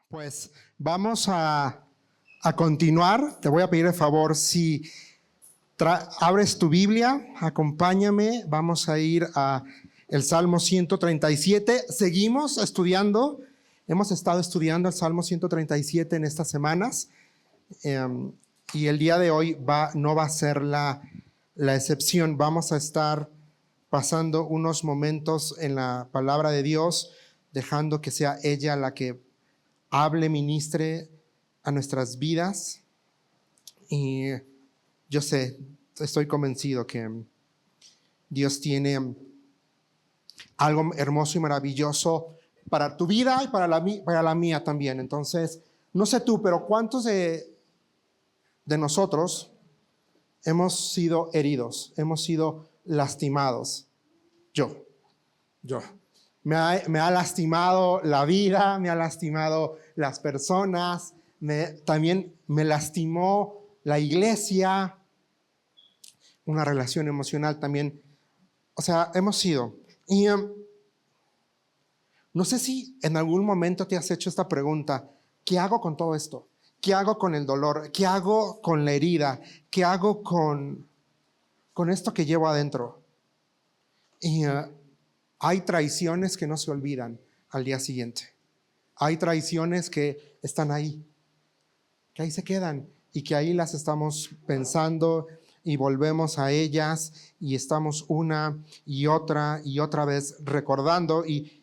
Pues vamos a continuar. Te voy a pedir el favor, si abres tu Biblia, acompáñame. Vamos a ir a el Salmo 137. Seguimos estudiando. Hemos estado estudiando el Salmo 137 en estas semanas. Y el día de hoy no va a ser la excepción. Vamos a estar pasando unos momentos en la palabra de Dios, dejando que sea ella la que hable, ministre a nuestras vidas. Y yo sé, estoy convencido que Dios tiene algo hermoso y maravilloso para tu vida y para la mía también. Entonces, no sé tú, pero ¿cuántos de nosotros hemos sido heridos, hemos sido lastimados? Yo. Me ha lastimado la vida, me ha lastimado las personas, también me lastimó la iglesia, una relación emocional también. O sea, hemos sido. Y no sé si en algún momento te has hecho esta pregunta: ¿qué hago con todo esto? ¿Qué hago con el dolor? ¿Qué hago con la herida? ¿Qué hago con esto que llevo adentro? Y hay traiciones que no se olvidan al día siguiente. Hay traiciones que están ahí, que ahí se quedan y que ahí las estamos pensando y volvemos a ellas y estamos una y otra vez recordando y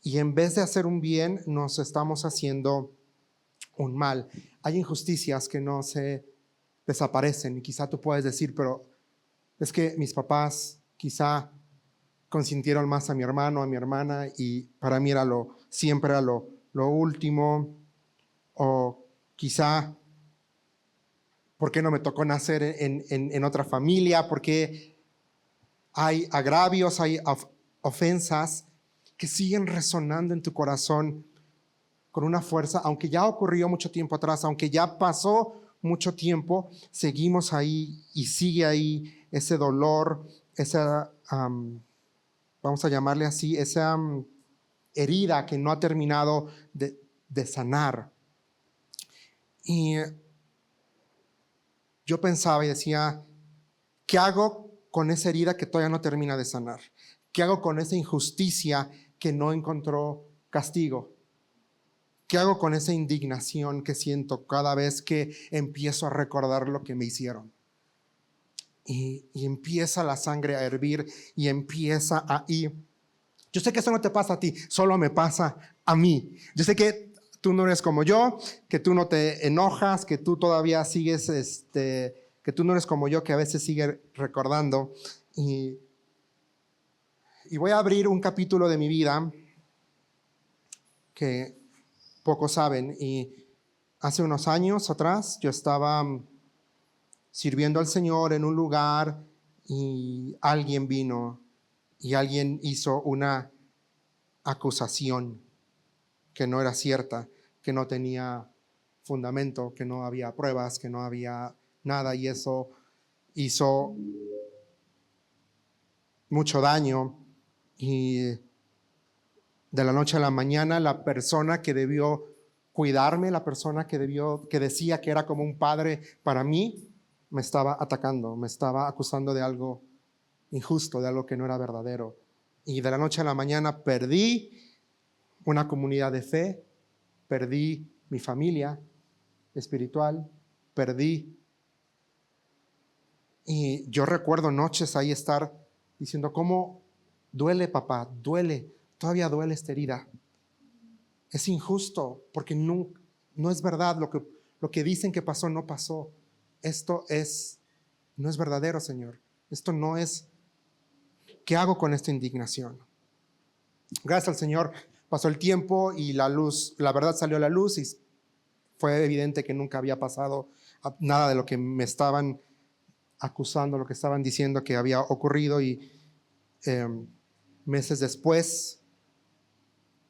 en vez de hacer un bien nos estamos haciendo un mal. Hay injusticias que no se desaparecen y quizá tú puedes decir, pero es que mis papás quizá consintieron más a mi hermano, a mi hermana, y para mí siempre era lo último. O quizá, ¿por qué no me tocó nacer en otra familia? ¿Por qué hay agravios, hay ofensas que siguen resonando en tu corazón con una fuerza? Aunque ya ocurrió mucho tiempo atrás, aunque ya pasó mucho tiempo, seguimos ahí y sigue ahí ese dolor, esa vamos a llamarle así, esa herida que no ha terminado de sanar. Y yo pensaba y decía, ¿qué hago con esa herida que todavía no termina de sanar? ¿Qué hago con esa injusticia que no encontró castigo? ¿Qué hago con esa indignación que siento cada vez que empiezo a recordar lo que me hicieron? Y empieza la sangre a hervir y empieza a ir. Yo sé que eso no te pasa a ti, solo me pasa a mí. Yo sé que tú no eres como yo, que tú no te enojas, que tú todavía sigues, que tú no eres como yo, que a veces sigue recordando. Y voy a abrir un capítulo de mi vida que pocos saben. Y hace unos años atrás yo estaba sirviendo al Señor en un lugar y alguien vino y alguien hizo una acusación que no era cierta, que no tenía fundamento, que no había pruebas, que no había nada, y eso hizo mucho daño. Y de la noche a la mañana, la persona que debió cuidarme, la persona que decía que era como un padre para mí, me estaba atacando, me estaba acusando de algo injusto, de algo que no era verdadero. Y de la noche a la mañana perdí una comunidad de fe, perdí mi familia espiritual, perdí. Y yo recuerdo noches ahí estar diciendo, ¿cómo duele, papá? Duele, todavía duele esta herida. Es injusto porque no es verdad, lo que dicen que pasó no pasó. Esto no es verdadero, Señor. Esto no es. ¿Qué hago con esta indignación? Gracias al Señor pasó el tiempo y la verdad salió a la luz y fue evidente que nunca había pasado nada de lo que me estaban acusando, lo que estaban diciendo que había ocurrido. Y meses después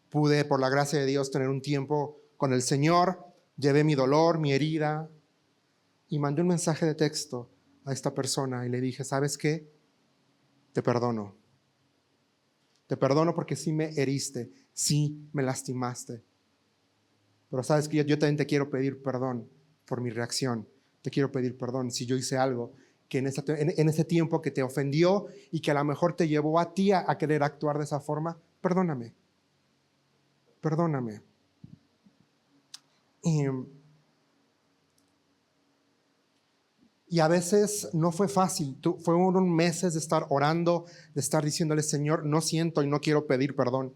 pude, por la gracia de Dios, tener un tiempo con el Señor. Llevé mi dolor, mi herida y mandé un mensaje de texto a esta persona y le dije, ¿sabes qué? Te perdono. Te perdono porque sí me heriste, sí me lastimaste. Pero sabes que yo también te quiero pedir perdón por mi reacción. Te quiero pedir perdón si yo hice algo que en ese tiempo que te ofendió y que a lo mejor te llevó a ti a querer actuar de esa forma. Perdóname. Perdóname. Y a veces no fue fácil. Fueron meses de estar orando, de estar diciéndole, Señor, no siento y no quiero pedir perdón.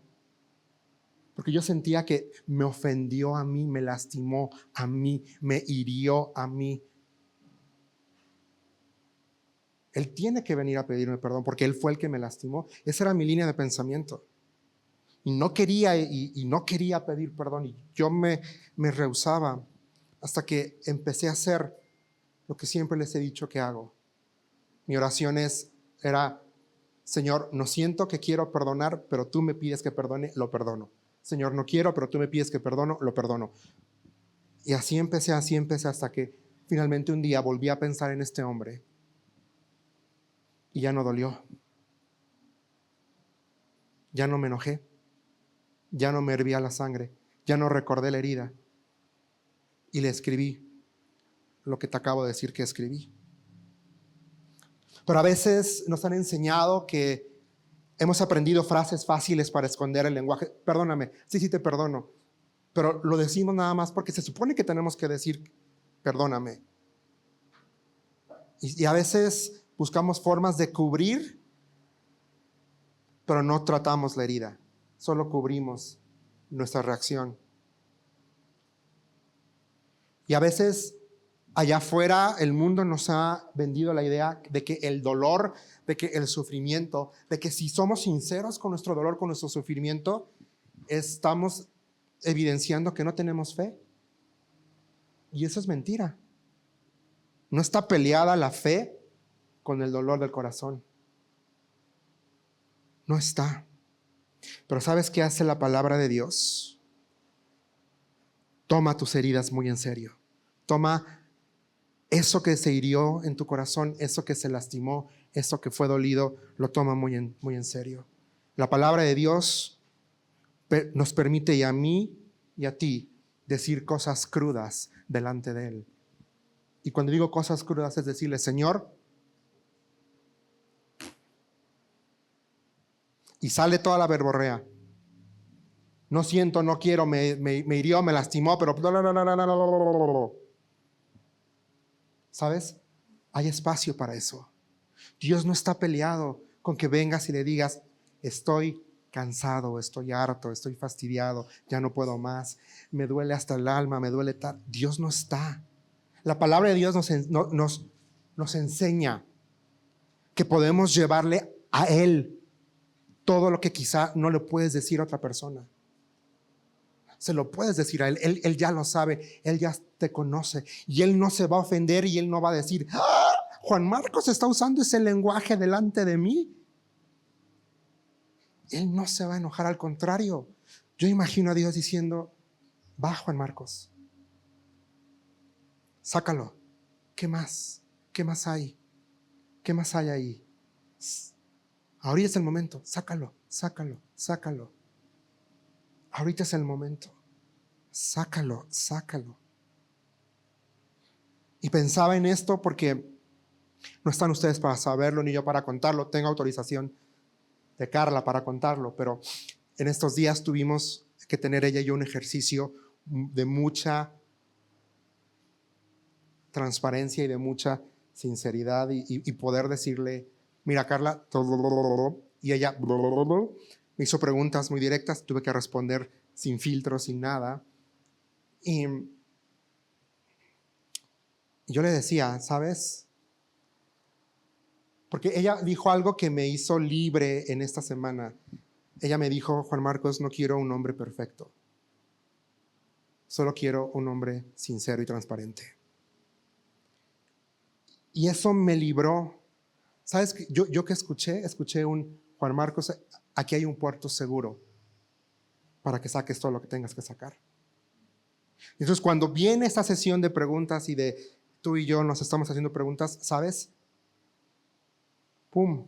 Porque yo sentía que me ofendió a mí, me lastimó a mí, me hirió a mí. Él tiene que venir a pedirme perdón porque Él fue el que me lastimó. Esa era mi línea de pensamiento. Y no quería, y no quería pedir perdón. Y yo me rehusaba hasta que empecé a hacer lo que siempre les he dicho que hago. Mi oración era, Señor, no siento que quiero perdonar, pero tú me pides que perdone, lo perdono. Señor, no quiero, pero tú me pides que perdono, lo perdono. Y así empecé hasta que finalmente un día volví a pensar en este hombre y ya no dolió. Ya no me enojé, ya no me hervía la sangre, ya no recordé la herida y le escribí lo que te acabo de decir que escribí. Pero a veces nos han enseñado que hemos aprendido frases fáciles para esconder el lenguaje. Perdóname, sí te perdono, pero lo decimos nada más porque se supone que tenemos que decir perdóname. Y a veces buscamos formas de cubrir, pero no tratamos la herida, solo cubrimos nuestra reacción. Y a veces allá afuera el mundo nos ha vendido la idea de que el dolor, de que el sufrimiento, de que si somos sinceros con nuestro dolor, con nuestro sufrimiento, estamos evidenciando que no tenemos fe. Y eso es mentira. No está peleada la fe con el dolor del corazón. No está. Pero ¿sabes qué hace la palabra de Dios? Toma tus heridas muy en serio. Toma eso que se hirió en tu corazón, eso que se lastimó, eso que fue dolido, lo toma muy en serio. La palabra de Dios nos permite, y a mí y a ti, decir cosas crudas delante de Él. Y cuando digo cosas crudas es decirle, Señor, y sale toda la verborrea. No siento, no quiero, me hirió, me lastimó, pero... ¿Sabes? Hay espacio para eso. Dios no está peleado con que vengas y le digas, estoy cansado, estoy harto, estoy fastidiado, ya no puedo más, me duele hasta el alma, me duele tal. Dios no está. La palabra de Dios nos enseña que podemos llevarle a Él todo lo que quizá no le puedes decir a otra persona. Se lo puedes decir a Él. Él ya lo sabe, Él ya te conoce y Él no se va a ofender y Él no va a decir, ¡ah! Juan Marcos está usando ese lenguaje delante de mí. Él no se va a enojar, al contrario. Yo imagino a Dios diciendo, va Juan Marcos, sácalo. ¿Qué más? ¿Qué más hay? ¿Qué más hay ahí? Ahorita es el momento, sácalo. Ahorita es el momento. Sácalo. Y pensaba en esto porque no están ustedes para saberlo ni yo para contarlo. Tengo autorización de Carla para contarlo, pero en estos días tuvimos que tener ella y yo un ejercicio de mucha transparencia y de mucha sinceridad y poder decirle, mira Carla, y ella me hizo preguntas muy directas, tuve que responder sin filtro, sin nada. Y yo le decía, ¿sabes? Porque ella dijo algo que me hizo libre en esta semana. Ella me dijo, Juan Marcos, no quiero un hombre perfecto. Solo quiero un hombre sincero y transparente. Y eso me libró. ¿Sabes? Yo que escuché un, Juan Marcos, aquí hay un puerto seguro para que saques todo lo que tengas que sacar. Entonces, cuando viene esta sesión de preguntas y de tú y yo nos estamos haciendo preguntas, ¿sabes? ¡Pum!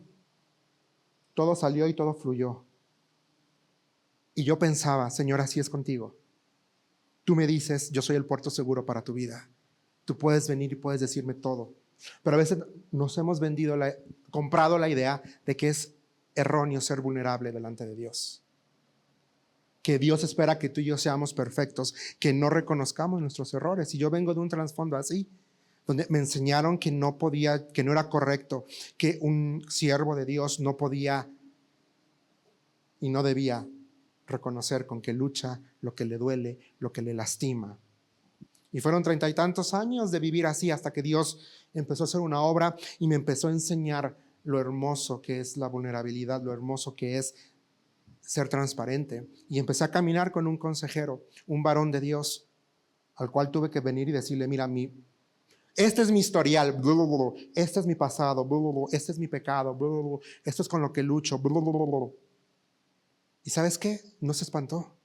Todo salió y todo fluyó. Y yo pensaba, Señor, así es contigo. Tú me dices, yo soy el puerto seguro para tu vida. Tú puedes venir y puedes decirme todo. Pero a veces nos hemos comprado la idea de que es erróneo ser vulnerable delante de Dios. Que Dios espera que tú y yo seamos perfectos, que no reconozcamos nuestros errores. Y yo vengo de un trasfondo así, donde me enseñaron que no podía, que no era correcto, que un siervo de Dios no podía y no debía reconocer con qué lucha, lo que le duele, lo que le lastima. Y fueron 30 y tantos años de vivir así hasta que Dios empezó a hacer una obra y me empezó a enseñar lo hermoso que es la vulnerabilidad, lo hermoso que es ser transparente. Y empecé a caminar con un consejero, un varón de Dios, al cual tuve que venir y decirle, mira, este es mi historial, este es mi pasado, este es mi pecado, esto es con lo que lucho. ¿Y sabes qué? No se espantó.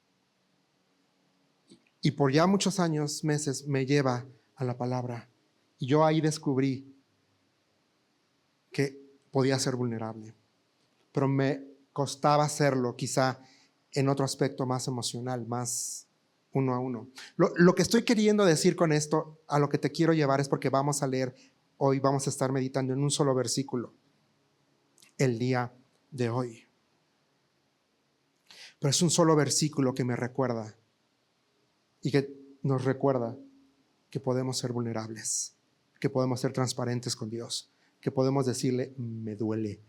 Y por ya muchos años, meses, me lleva a la palabra. Y yo ahí descubrí que podía ser vulnerable. Pero me costaba hacerlo quizá en otro aspecto más emocional, más uno a uno. Lo que estoy queriendo decir con esto, a lo que te quiero llevar, es porque vamos a leer hoy, vamos a estar meditando en un solo versículo el día de hoy. Pero es un solo versículo que me recuerda y que nos recuerda que podemos ser vulnerables, que podemos ser transparentes con Dios, que podemos decirle, me duele,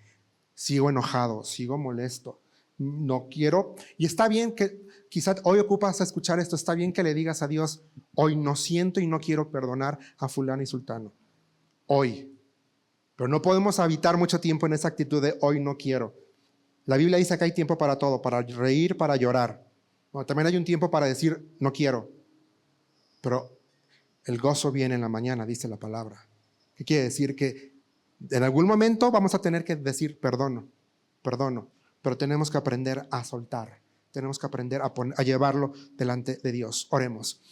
sigo enojado, sigo molesto, no quiero. Y está bien que quizás hoy ocupas a escuchar esto, está bien que le digas a Dios, hoy no siento y no quiero perdonar a fulano y sultano, hoy. Pero no podemos habitar mucho tiempo en esa actitud de hoy no quiero. La Biblia dice que hay tiempo para todo, para reír, para llorar. Bueno, también hay un tiempo para decir no quiero, pero el gozo viene en la mañana, dice la palabra. ¿Qué quiere decir? Que en algún momento vamos a tener que decir perdono, pero tenemos que aprender a soltar, tenemos que aprender a llevarlo delante de Dios. Oremos.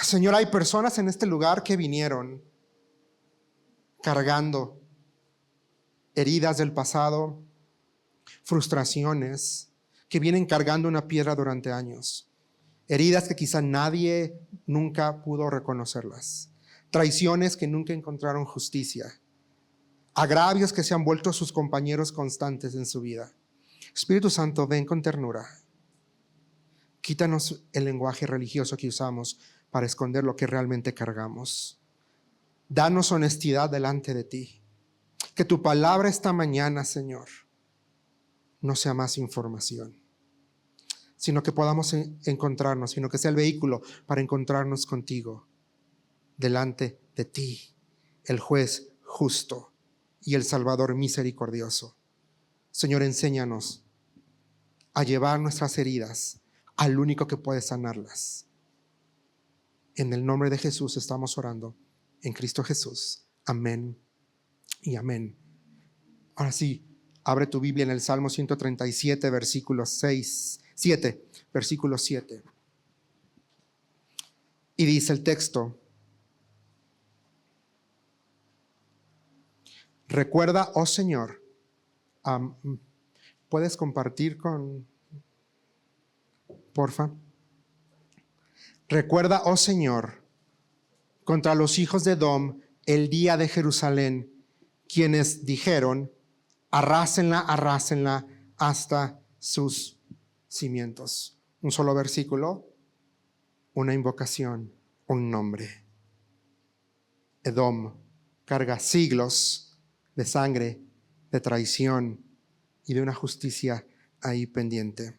Señor, hay personas en este lugar que vinieron cargando heridas del pasado, frustraciones, que vienen cargando una piedra durante años, heridas que quizá nadie nunca pudo reconocerlas, traiciones que nunca encontraron justicia, agravios que se han vuelto sus compañeros constantes en su vida. Espíritu Santo, ven con ternura. Quítanos el lenguaje religioso que usamos para esconder lo que realmente cargamos. Danos honestidad delante de ti. Que tu palabra esta mañana, Señor, no sea más información, sino que podamos encontrarnos, sino que sea el vehículo para encontrarnos contigo, delante de ti, el juez justo y el Salvador misericordioso. Señor, enséñanos a llevar nuestras heridas al único que puede sanarlas. En el nombre de Jesús estamos orando, en Cristo Jesús. Amén y amén. Ahora sí, abre tu Biblia en el Salmo 137, versículo 7. Y dice el texto: recuerda, oh Señor, ¿puedes compartir porfa? Recuerda, oh Señor, contra los hijos de Edom el día de Jerusalén, quienes dijeron, arrásenla, arrásenla hasta sus cimientos. Un solo versículo, una invocación, un nombre. Edom carga siglos de sangre, de traición y de una justicia ahí pendiente.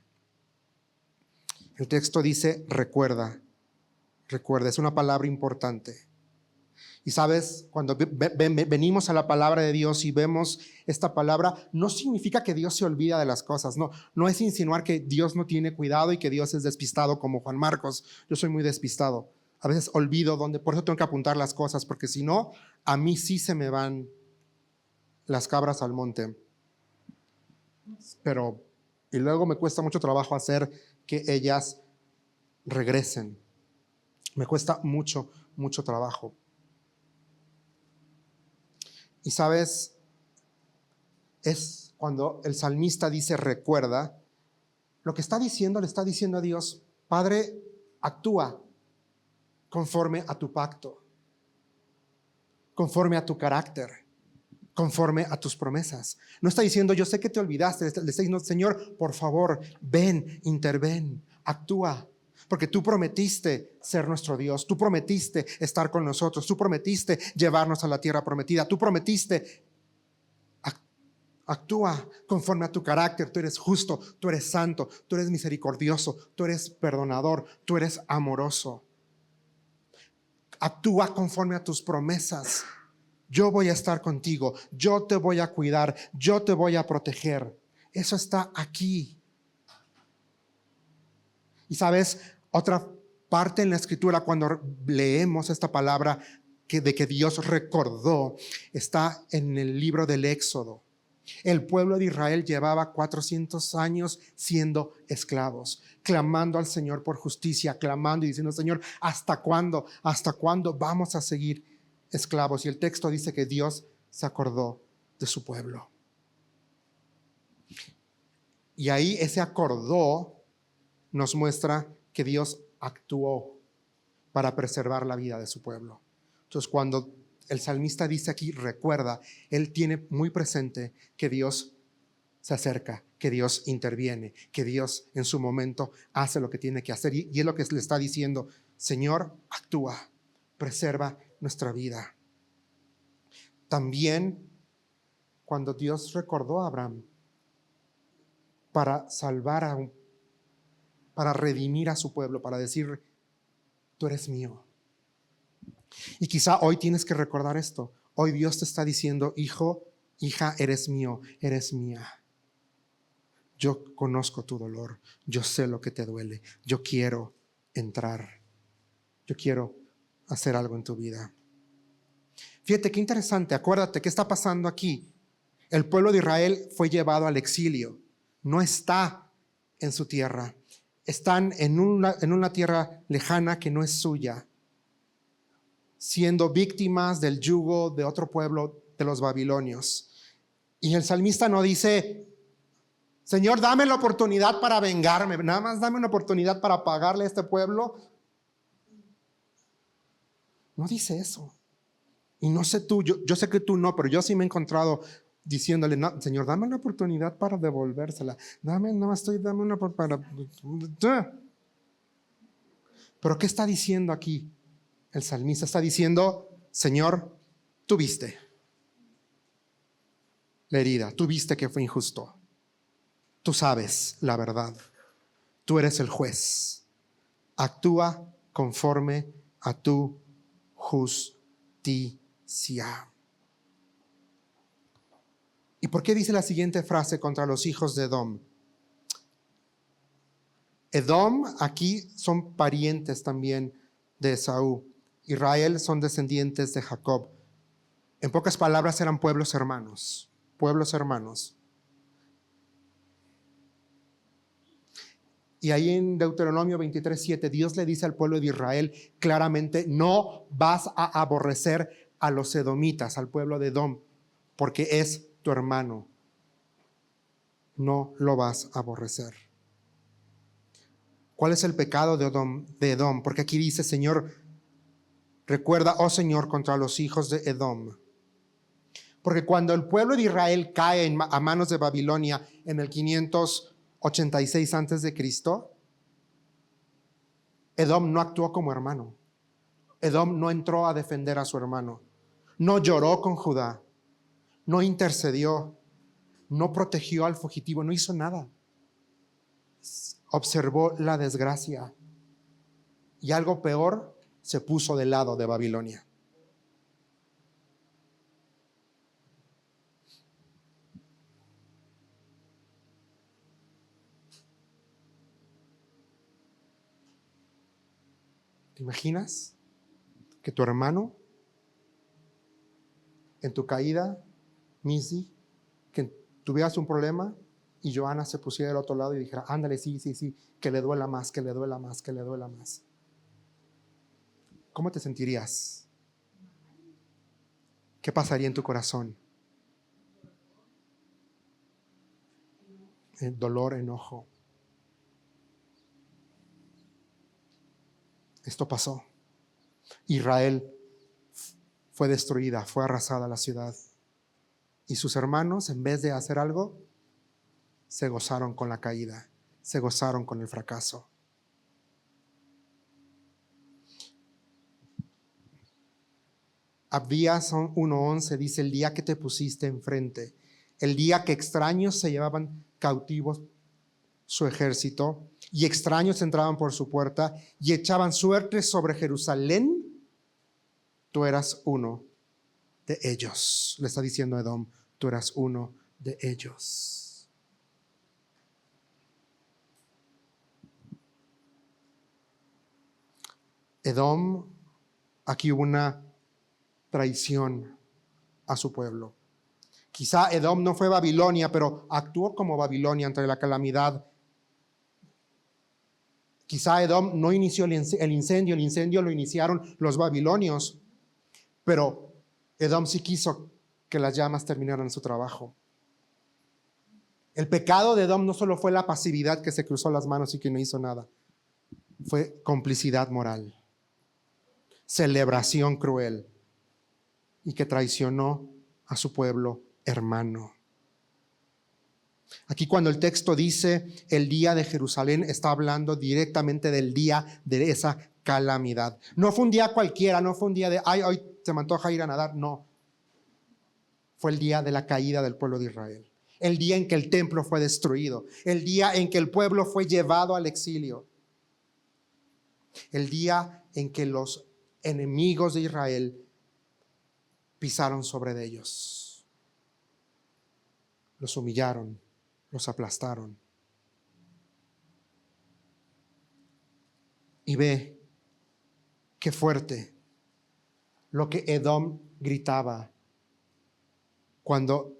El texto dice recuerda, es una palabra importante. Y sabes, cuando venimos a la palabra de Dios y vemos esta palabra, no significa que Dios se olvida de las cosas, no es insinuar que Dios no tiene cuidado y que Dios es despistado como Juan Marcos. Yo soy muy despistado, a veces olvido por eso tengo que apuntar las cosas, porque si no, a mí sí se me van las cabras al monte. Y luego me cuesta mucho trabajo hacer que ellas regresen. Me cuesta mucho trabajo. Y sabes, es cuando el salmista dice recuerda, lo que está diciendo, le está diciendo a Dios, Padre, Actúa conforme a tu pacto, conforme a tu carácter, conforme a tus promesas. No está diciendo, yo sé que te olvidaste. Le está diciendo, Señor, por favor, ven, interven, actúa. Porque tú prometiste ser nuestro Dios, tú prometiste estar con nosotros, tú prometiste llevarnos a la tierra prometida, tú prometiste. Actúa conforme a tu carácter. Tú eres justo, tú eres santo, tú eres misericordioso, tú eres perdonador, tú eres amoroso. Actúa conforme a tus promesas. Yo voy a estar contigo, yo te voy a cuidar, yo te voy a proteger. Eso está aquí. Y sabes, otra parte en la escritura cuando leemos esta palabra de que Dios recordó, está en el libro del Éxodo. El pueblo de Israel llevaba 400 años siendo esclavos, clamando al Señor por justicia, clamando y diciendo, Señor, ¿hasta cuándo? ¿Hasta cuándo vamos a seguir esclavos? Y el texto dice que Dios se acordó de su pueblo. Y ahí ese acordó nos muestra que Dios actuó para preservar la vida de su pueblo. Entonces, cuando el salmista dice aquí, recuerda, él tiene muy presente que Dios se acerca, que Dios interviene, que Dios en su momento hace lo que tiene que hacer. Y es lo que le está diciendo, Señor, actúa, preserva nuestra vida. También cuando Dios recordó a Abraham para salvar para redimir a su pueblo, para decir, tú eres mío. Y quizá hoy tienes que recordar esto. Hoy Dios te está diciendo, hijo, hija, eres mío, eres mía. Yo conozco tu dolor, yo sé lo que te duele, yo quiero entrar, yo quiero hacer algo en tu vida. Fíjate qué interesante, acuérdate qué está pasando aquí. El pueblo de Israel fue llevado al exilio, no está en su tierra, están en una tierra lejana que no es suya, siendo víctimas del yugo de otro pueblo, de los babilonios. Y el salmista no dice, Señor, dame la oportunidad para vengarme, nada más dame una oportunidad para pagarle a este pueblo. No dice eso. Y no sé tú, yo sé que tú no, pero yo sí me he encontrado diciéndole, no, Señor, dame una oportunidad para devolvérsela. Dame una para... Pero ¿qué está diciendo aquí? El salmista está diciendo, Señor, tú viste la herida, tú viste que fue injusto. Tú sabes la verdad. Tú eres el juez. Actúa conforme a tu justicia. ¿Y por qué dice la siguiente frase contra los hijos de Edom? Edom aquí son parientes también de Esaú. Israel son descendientes de Jacob. En pocas palabras eran pueblos hermanos. Pueblos hermanos. Y ahí en Deuteronomio 23:7 Dios le dice al pueblo de Israel claramente, no vas a aborrecer a los edomitas, al pueblo de Edom, porque es tu hermano. No lo vas a aborrecer. ¿Cuál es el pecado de Edom? Porque aquí dice, Señor, recuerda, oh Señor, contra los hijos de Edom. Porque cuando el pueblo de Israel cae a manos de Babilonia en el 586 antes de Cristo, Edom no actuó como hermano. Edom no entró a defender a su hermano. No lloró con Judá. No intercedió. No protegió al fugitivo. No hizo nada. Observó la desgracia. Y algo peor, se puso del lado de Babilonia. ¿Te imaginas que tu hermano, en tu caída, Missy, que tuvieras un problema y Joana se pusiera del otro lado y dijera, ándale, sí, que le duela más, que le duela más, que le duela más? ¿Cómo te sentirías? ¿Qué pasaría en tu corazón? Dolor, enojo. Esto pasó. Israel fue destruida, fue arrasada la ciudad. Y sus hermanos, en vez de hacer algo, se gozaron con la caída, se gozaron con el fracaso. Abdías 1:11 dice: el día que te pusiste enfrente, el día que extraños se llevaban cautivos su ejército y extraños entraban por su puerta y echaban suerte sobre Jerusalén, tú eras uno de ellos. Le está diciendo Edom, tú eras uno de ellos. Edom, aquí hubo una traición a su pueblo. Quizá Edom no fue Babilonia, pero actuó como Babilonia ante la calamidad. Quizá Edom no inició el incendio lo iniciaron los babilonios, pero Edom sí quiso que las llamas terminaran su trabajo. El pecado de Edom no solo fue la pasividad, que se cruzó las manos y que no hizo nada, fue complicidad moral, celebración cruel, y que traicionó a su pueblo hermano. Aquí cuando el texto dice el día de Jerusalén, está hablando directamente del día de esa calamidad. No fue un día cualquiera, no fue un día de, ay, hoy se me antoja ir a nadar, no. Fue el día de la caída del pueblo de Israel, el día en que el templo fue destruido, el día en que el pueblo fue llevado al exilio, el día en que los enemigos de Israel pisaron sobre ellos, los humillaron, los aplastaron. Y ve qué fuerte lo que Edom gritaba cuando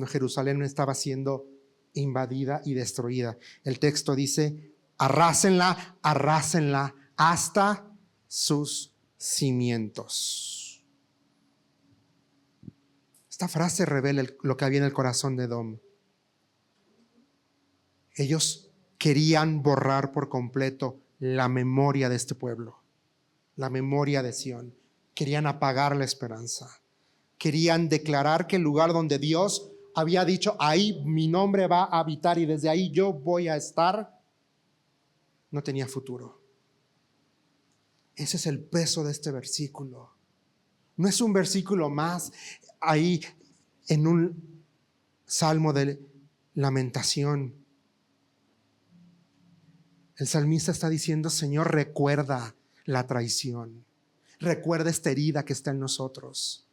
Jerusalén estaba siendo invadida y destruida. El texto dice: arrásenla, arrásenla hasta sus cimientos. Esta frase revela lo que había en el corazón de Edom. Ellos querían borrar por completo la memoria de este pueblo, la memoria de Sión. Querían apagar la esperanza. Querían declarar que el lugar donde Dios había dicho, ahí mi nombre va a habitar y desde ahí yo voy a estar, no tenía futuro. Ese es el peso de este versículo. No es un versículo más ahí en un salmo de lamentación. El salmista está diciendo: Señor, recuerda la traición, recuerda esta herida que está en nosotros,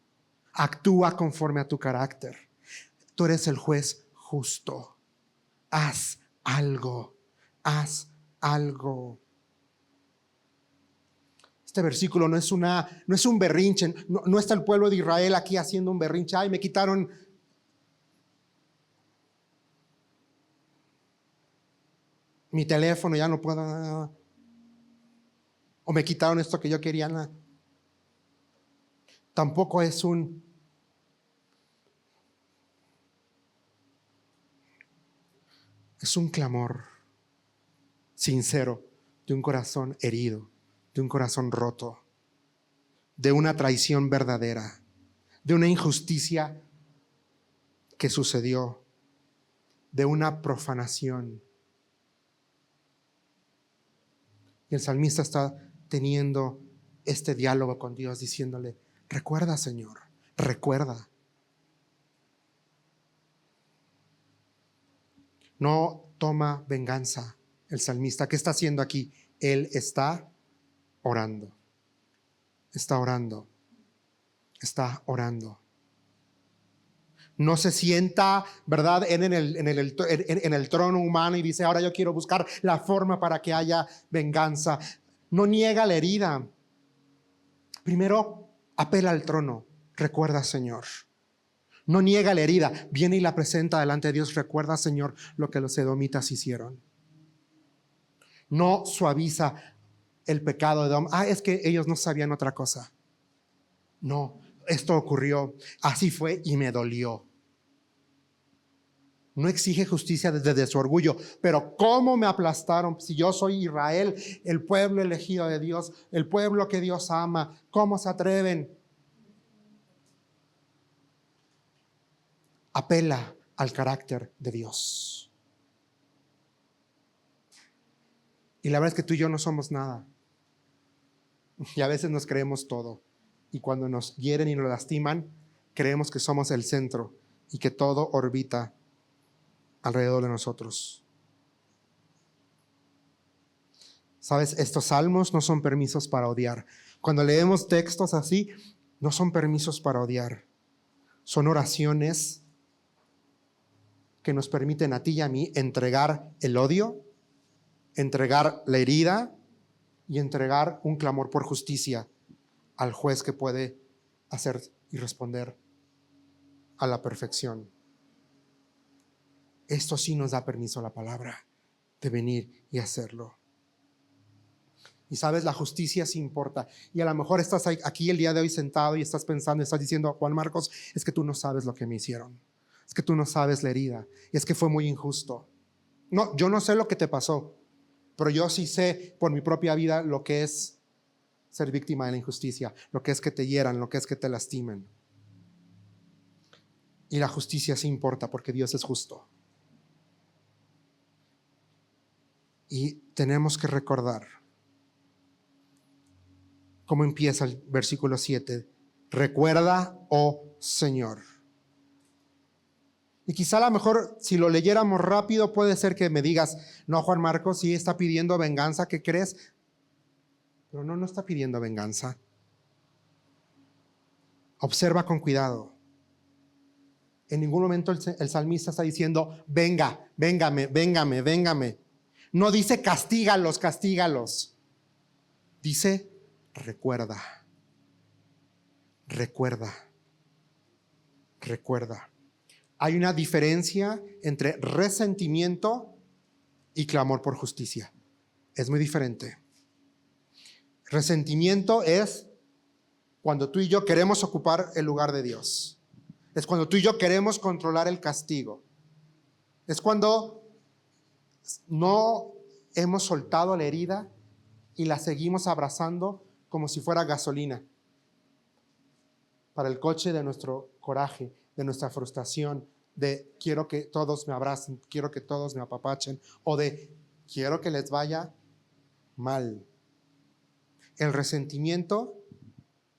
actúa conforme a tu carácter. Tú eres el juez justo, haz algo, haz algo. Este versículo no es un berrinche, no está el pueblo de Israel aquí haciendo un berrinche. Ay, me quitaron mi teléfono, ya no puedo, o me quitaron esto que yo quería. Tampoco es un clamor sincero de un corazón herido, de un corazón roto, de una traición verdadera, de una injusticia que sucedió, de una profanación. Y el salmista está teniendo este diálogo con Dios, diciéndole: recuerda, Señor, recuerda. No toma venganza el salmista. ¿Qué está haciendo aquí? Él está orando. Está orando. Está orando. No se sienta, ¿verdad?, en el trono humano y dice: ahora yo quiero buscar la forma para que haya venganza. No niega la herida. Primero apela al trono. Recuerda, Señor. No niega la herida. Viene y la presenta delante de Dios. Recuerda, Señor, lo que los edomitas hicieron. No suaviza el pecado de Edom. Es que ellos no sabían otra cosa. No, esto ocurrió, así fue y me dolió. No exige justicia desde su orgullo, pero ¿cómo me aplastaron? Si yo soy Israel, el pueblo elegido de Dios, el pueblo que Dios ama, ¿cómo se atreven? Apela al carácter de Dios. Y la verdad es que tú y yo no somos nada. Y a veces nos creemos todo. Y cuando nos hieren y nos lastiman, creemos que somos el centro y que todo orbita alrededor de nosotros. ¿Sabes? Estos salmos no son permisos para odiar. Cuando leemos textos así, no son permisos para odiar. Son oraciones que nos permiten a ti y a mí entregar el odio, entregar la herida y entregar un clamor por justicia al juez que puede hacer y responder a la perfección. Esto sí nos da permiso a la palabra de venir y hacerlo. Y sabes, la justicia sí importa. Y a lo mejor estás aquí el día de hoy sentado y estás pensando, estás diciendo, Juan Marcos, es que tú no sabes lo que me hicieron. Es que tú no sabes la herida. Y es que fue muy injusto. No, yo no sé lo que te pasó, pero yo sí sé por mi propia vida lo que es ser víctima de la injusticia, lo que es que te hieran, lo que es que te lastimen. Y la justicia sí importa porque Dios es justo. Y tenemos que recordar cómo empieza el versículo 7. Recuerda, oh Señor. Y quizá a lo mejor si lo leyéramos rápido puede ser que me digas, no, Juan Marcos, sí está pidiendo venganza, ¿qué crees? Pero no está pidiendo venganza. Observa con cuidado. En ningún momento el salmista está diciendo, véngame. No dice castígalos. Dice, recuerda. Hay una diferencia entre resentimiento y clamor por justicia. Es muy diferente. Resentimiento es cuando tú y yo queremos ocupar el lugar de Dios. Es cuando tú y yo queremos controlar el castigo. Es cuando no hemos soltado la herida y la seguimos abrazando como si fuera gasolina para el coche de nuestro coraje, de nuestra frustración, de quiero que todos me abracen, quiero que todos me apapachen, o de quiero que les vaya mal. El resentimiento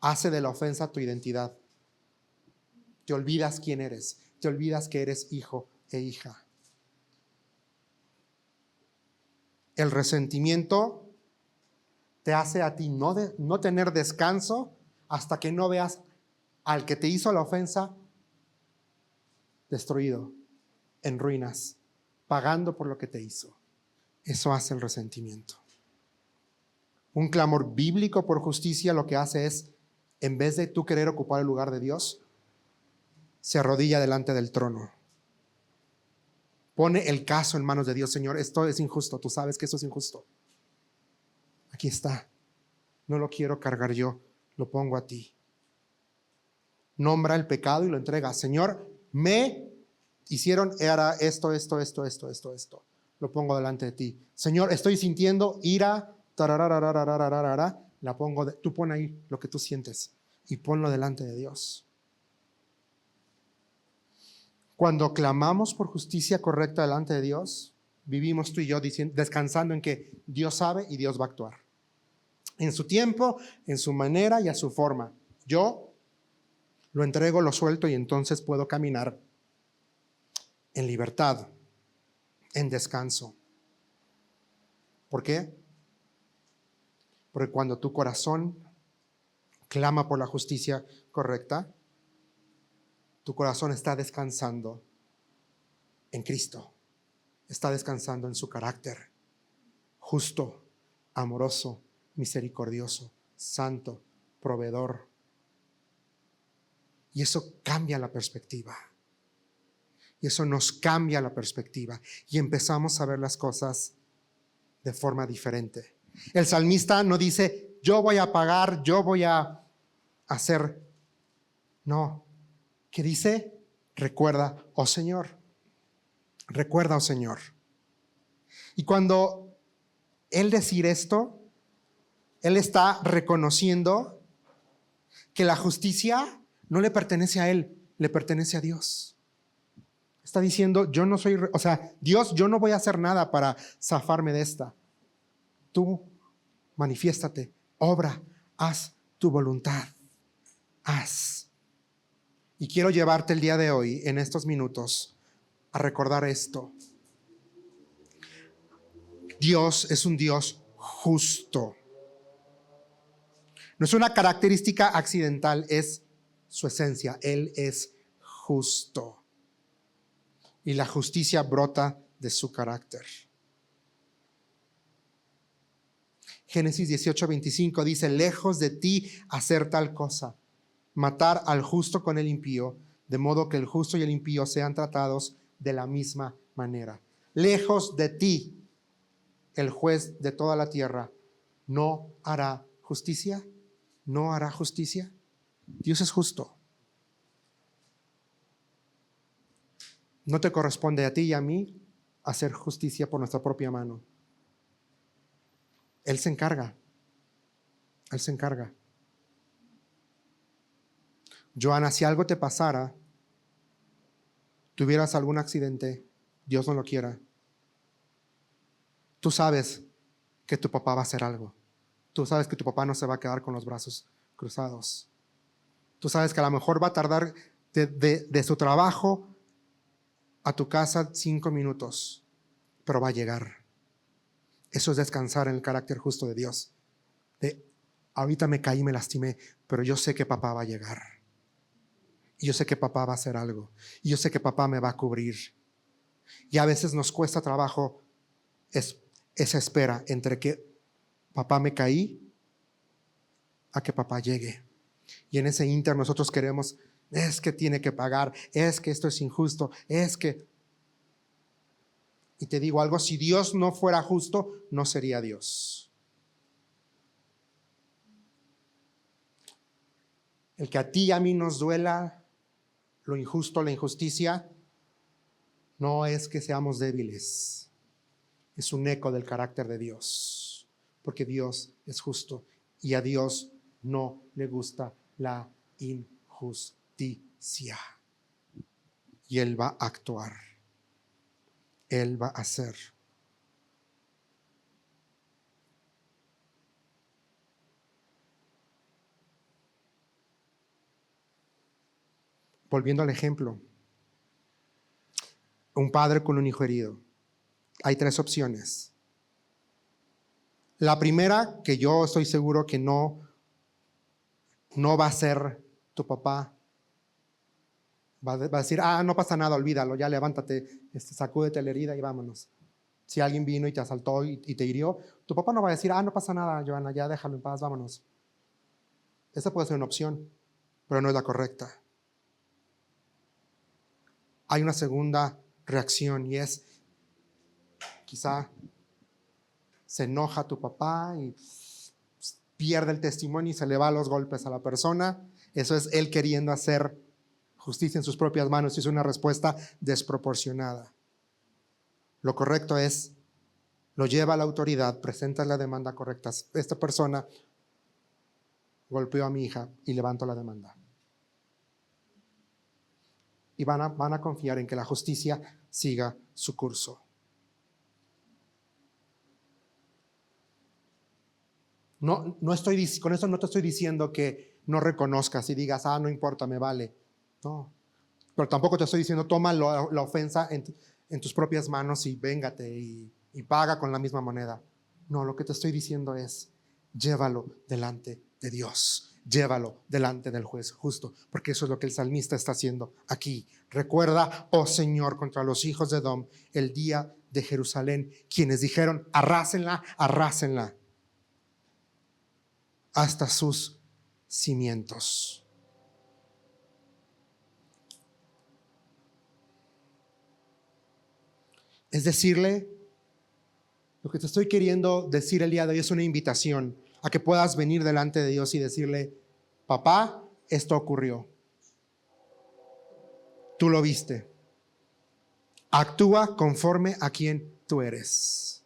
hace de la ofensa tu identidad. Te olvidas quién eres, te olvidas que eres hijo e hija. El resentimiento te hace a ti no tener descanso hasta que no veas al que te hizo la ofensa destruido, en ruinas, pagando por lo que te hizo. Eso hace el resentimiento. Un clamor bíblico por justicia lo que hace es, en vez de tú querer ocupar el lugar de Dios, se arrodilla delante del trono. Pone el caso en manos de Dios. Señor, esto es injusto, tú sabes que esto es injusto. Aquí está. No lo quiero cargar yo, lo pongo a ti. Nombra el pecado y lo entrega. Señor, me hicieron esto. Lo pongo delante de ti. Señor, estoy sintiendo ira. La pongo, tú pon ahí lo que tú sientes y ponlo delante de Dios. Cuando clamamos por justicia correcta delante de Dios, vivimos tú y yo descansando en que Dios sabe y Dios va a actuar. En su tiempo, en su manera y a su forma. Yo lo entrego, lo suelto y entonces puedo caminar en libertad, en descanso. ¿Por qué? Porque cuando tu corazón clama por la justicia correcta, tu corazón está descansando en Cristo, está descansando en su carácter, justo, amoroso, misericordioso, santo, proveedor. Y eso cambia la perspectiva. Y eso nos cambia la perspectiva. Y empezamos a ver las cosas de forma diferente. El salmista no dice, yo voy a pagar, yo voy a hacer. No. ¿Qué dice? Recuerda, oh Señor. Recuerda, oh Señor. Y cuando Él decir esto, Él está reconociendo que la justicia no le pertenece a Él, le pertenece a Dios. Está diciendo, yo no soy, Dios, yo no voy a hacer nada para zafarme de esta. Tú manifiéstate, obra, haz tu voluntad, haz. Y quiero llevarte el día de hoy, en estos minutos, a recordar esto. Dios es un Dios justo. No es una característica accidental, es su esencia. Él es justo. Y la justicia brota de su carácter. Génesis 18:25 dice, lejos de ti hacer tal cosa, matar al justo con el impío, de modo que el justo y el impío sean tratados de la misma manera. Lejos de ti, el juez de toda la tierra, ¿no hará justicia? ¿No hará justicia? Dios es justo. No te corresponde a ti y a mí hacer justicia por nuestra propia mano. Él se encarga. Él se encarga. Joana, si algo te pasara, tuvieras algún accidente, Dios no lo quiera, tú sabes que tu papá va a hacer algo. Tú sabes que tu papá no se va a quedar con los brazos cruzados. Tú sabes que a lo mejor va a tardar de su trabajo a tu casa 5 minutos, pero va a llegar. Eso es descansar en el carácter justo de Dios. Ahorita me caí, me lastimé, pero yo sé que papá va a llegar. Y yo sé que papá va a hacer algo. Y yo sé que papá me va a cubrir. Y a veces nos cuesta trabajo esa espera entre que papá me caí a que papá llegue. Y en ese inter nosotros queremos, es que tiene que pagar, es que esto es injusto, es que... Y te digo algo, si Dios no fuera justo, no sería Dios. El que a ti y a mí nos duela lo injusto, la injusticia, no es que seamos débiles. Es un eco del carácter de Dios. Porque Dios es justo y a Dios no le gusta la injusticia. Y Él va a actuar. Él va a hacer. Volviendo al ejemplo, un padre con un hijo herido. Hay 3 opciones. La primera, que yo estoy seguro que no va a ser tu papá. Va a decir, no pasa nada, olvídalo, ya levántate, sacúdete la herida y vámonos. Si alguien vino y te asaltó y te hirió, tu papá no va a decir, no pasa nada, Joana, ya déjalo en paz, vámonos. Esa puede ser una opción, pero no es la correcta. Hay una segunda reacción y es, quizá se enoja tu papá y pierde el testimonio y se le va a los golpes a la persona. Eso es él queriendo hacer justicia en sus propias manos y es una respuesta desproporcionada. Lo correcto es, lo lleva a la autoridad, presenta la demanda correcta. Esta persona golpeó a mi hija y levanto la demanda. Y van a confiar en que la justicia siga su curso. No estoy, con eso no te estoy diciendo que no reconozcas y digas, no importa, me vale. No. Pero tampoco te estoy diciendo, toma la ofensa en tus propias manos y véngate y paga con la misma moneda. No, lo que te estoy diciendo es, llévalo delante de Dios. Llévalo delante del juez justo, porque eso es lo que el salmista está haciendo aquí. Recuerda, oh Señor, contra los hijos de Edom, el día de Jerusalén, quienes dijeron, arrásenla, arrásenla, hasta sus cimientos. Es decirle, lo que te estoy queriendo decir el día de hoy es una invitación a que puedas venir delante de Dios y decirle, papá, esto ocurrió. Tú lo viste. Actúa conforme a quien tú eres.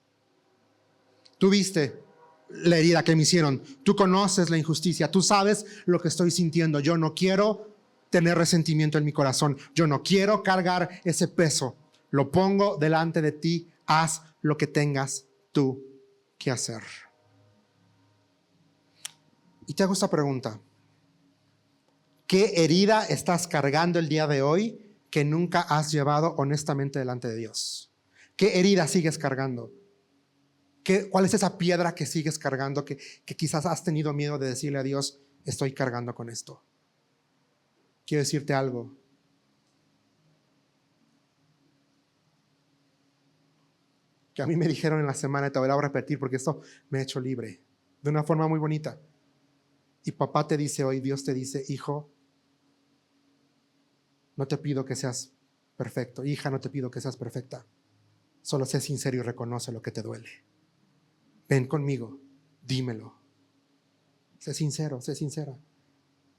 Tú viste la herida que me hicieron. Tú conoces la injusticia. Tú sabes lo que estoy sintiendo. Yo no quiero tener resentimiento en mi corazón. Yo no quiero cargar ese peso. Lo pongo delante de ti. Haz lo que tengas tú que hacer. Y te hago esta pregunta. ¿Qué herida estás cargando el día de hoy que nunca has llevado honestamente delante de Dios? ¿Qué herida sigues cargando? ¿Cuál es esa piedra que sigues cargando que quizás has tenido miedo de decirle a Dios, estoy cargando con esto? Quiero decirte algo. Que a mí me dijeron en la semana, y te voy a repetir porque esto me ha hecho libre de una forma muy bonita. Y papá te dice hoy, Dios te dice, hijo, no te pido que seas perfecto. Hija, no te pido que seas perfecta. Solo sé sincero y reconoce lo que te duele. Ven conmigo, dímelo. Sé sincero, sé sincera.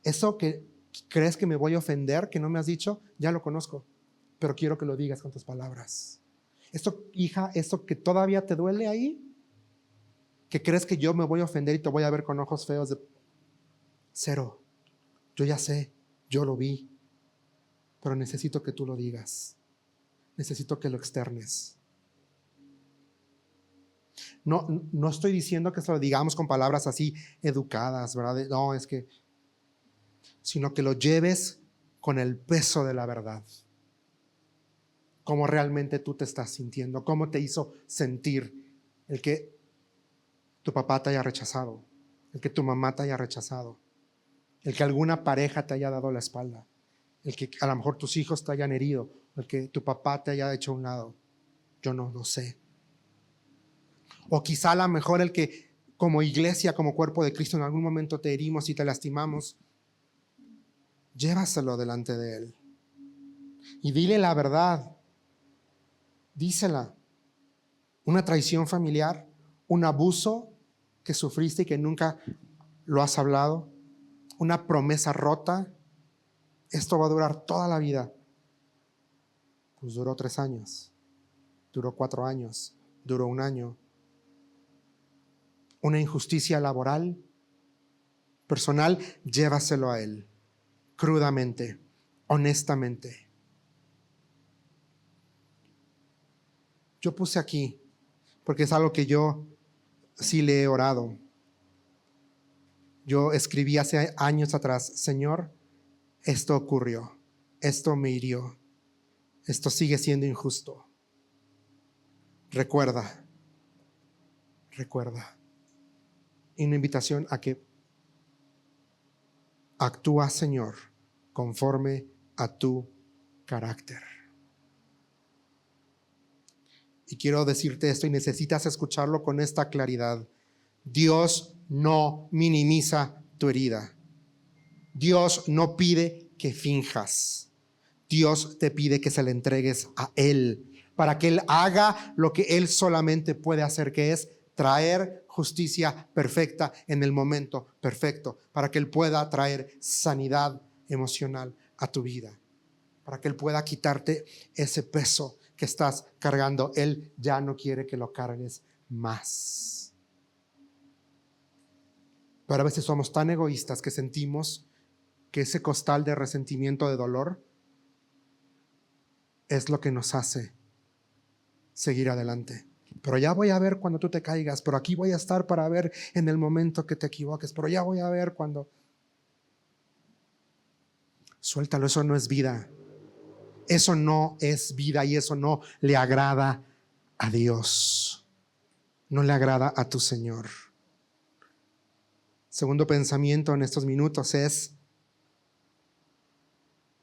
Eso que crees que me voy a ofender, que no me has dicho, ya lo conozco, pero quiero que lo digas con tus palabras. Esto, hija, esto que todavía te duele ahí, que crees que yo me voy a ofender y te voy a ver con ojos feos de cero. Yo ya sé, yo lo vi, pero necesito que tú lo digas. Necesito que lo externes. No estoy diciendo que se lo digamos con palabras así educadas, ¿verdad? No, es que, sino que lo lleves con el peso de la verdad. Cómo realmente tú te estás sintiendo, cómo te hizo sentir el que tu papá te haya rechazado, el que tu mamá te haya rechazado, el que alguna pareja te haya dado la espalda, el que a lo mejor tus hijos te hayan herido, el que tu papá te haya hecho a un lado. Yo no sé. O quizá a lo mejor el que como iglesia, como cuerpo de Cristo, en algún momento te herimos y te lastimamos. Llévaselo delante de Él y dile la verdad. Dísela. Una traición familiar, un abuso que sufriste y que nunca lo has hablado, una promesa rota. Esto va a durar toda la vida. Pues duró 3 años, duró 4 años, duró 1 año. Una injusticia laboral, personal, llévaselo a Él, crudamente, honestamente. Yo puse aquí, porque es algo que yo sí le he orado. Yo escribí hace años atrás, Señor, esto ocurrió, esto me hirió, esto sigue siendo injusto. Recuerda. Y una invitación a que actúa, Señor, conforme a tu carácter. Y quiero decirte esto y necesitas escucharlo con esta claridad. Dios no minimiza tu herida. Dios no pide que finjas. Dios te pide que se le entregues a Él para que Él haga lo que Él solamente puede hacer, que es traer justicia perfecta en el momento perfecto, para que Él pueda traer sanidad emocional a tu vida, para que Él pueda quitarte ese peso que estás cargando. Él ya no quiere que lo cargues más. Pero a veces somos tan egoístas que sentimos que ese costal de resentimiento, de dolor, es lo que nos hace seguir adelante. Pero ya voy a ver cuando tú te caigas, pero aquí voy a estar para ver en el momento que te equivoques, pero ya voy a ver cuando... Suéltalo, eso no es vida. Eso no es vida y eso no le agrada a Dios. No le agrada a tu Señor. Segundo pensamiento en estos minutos es: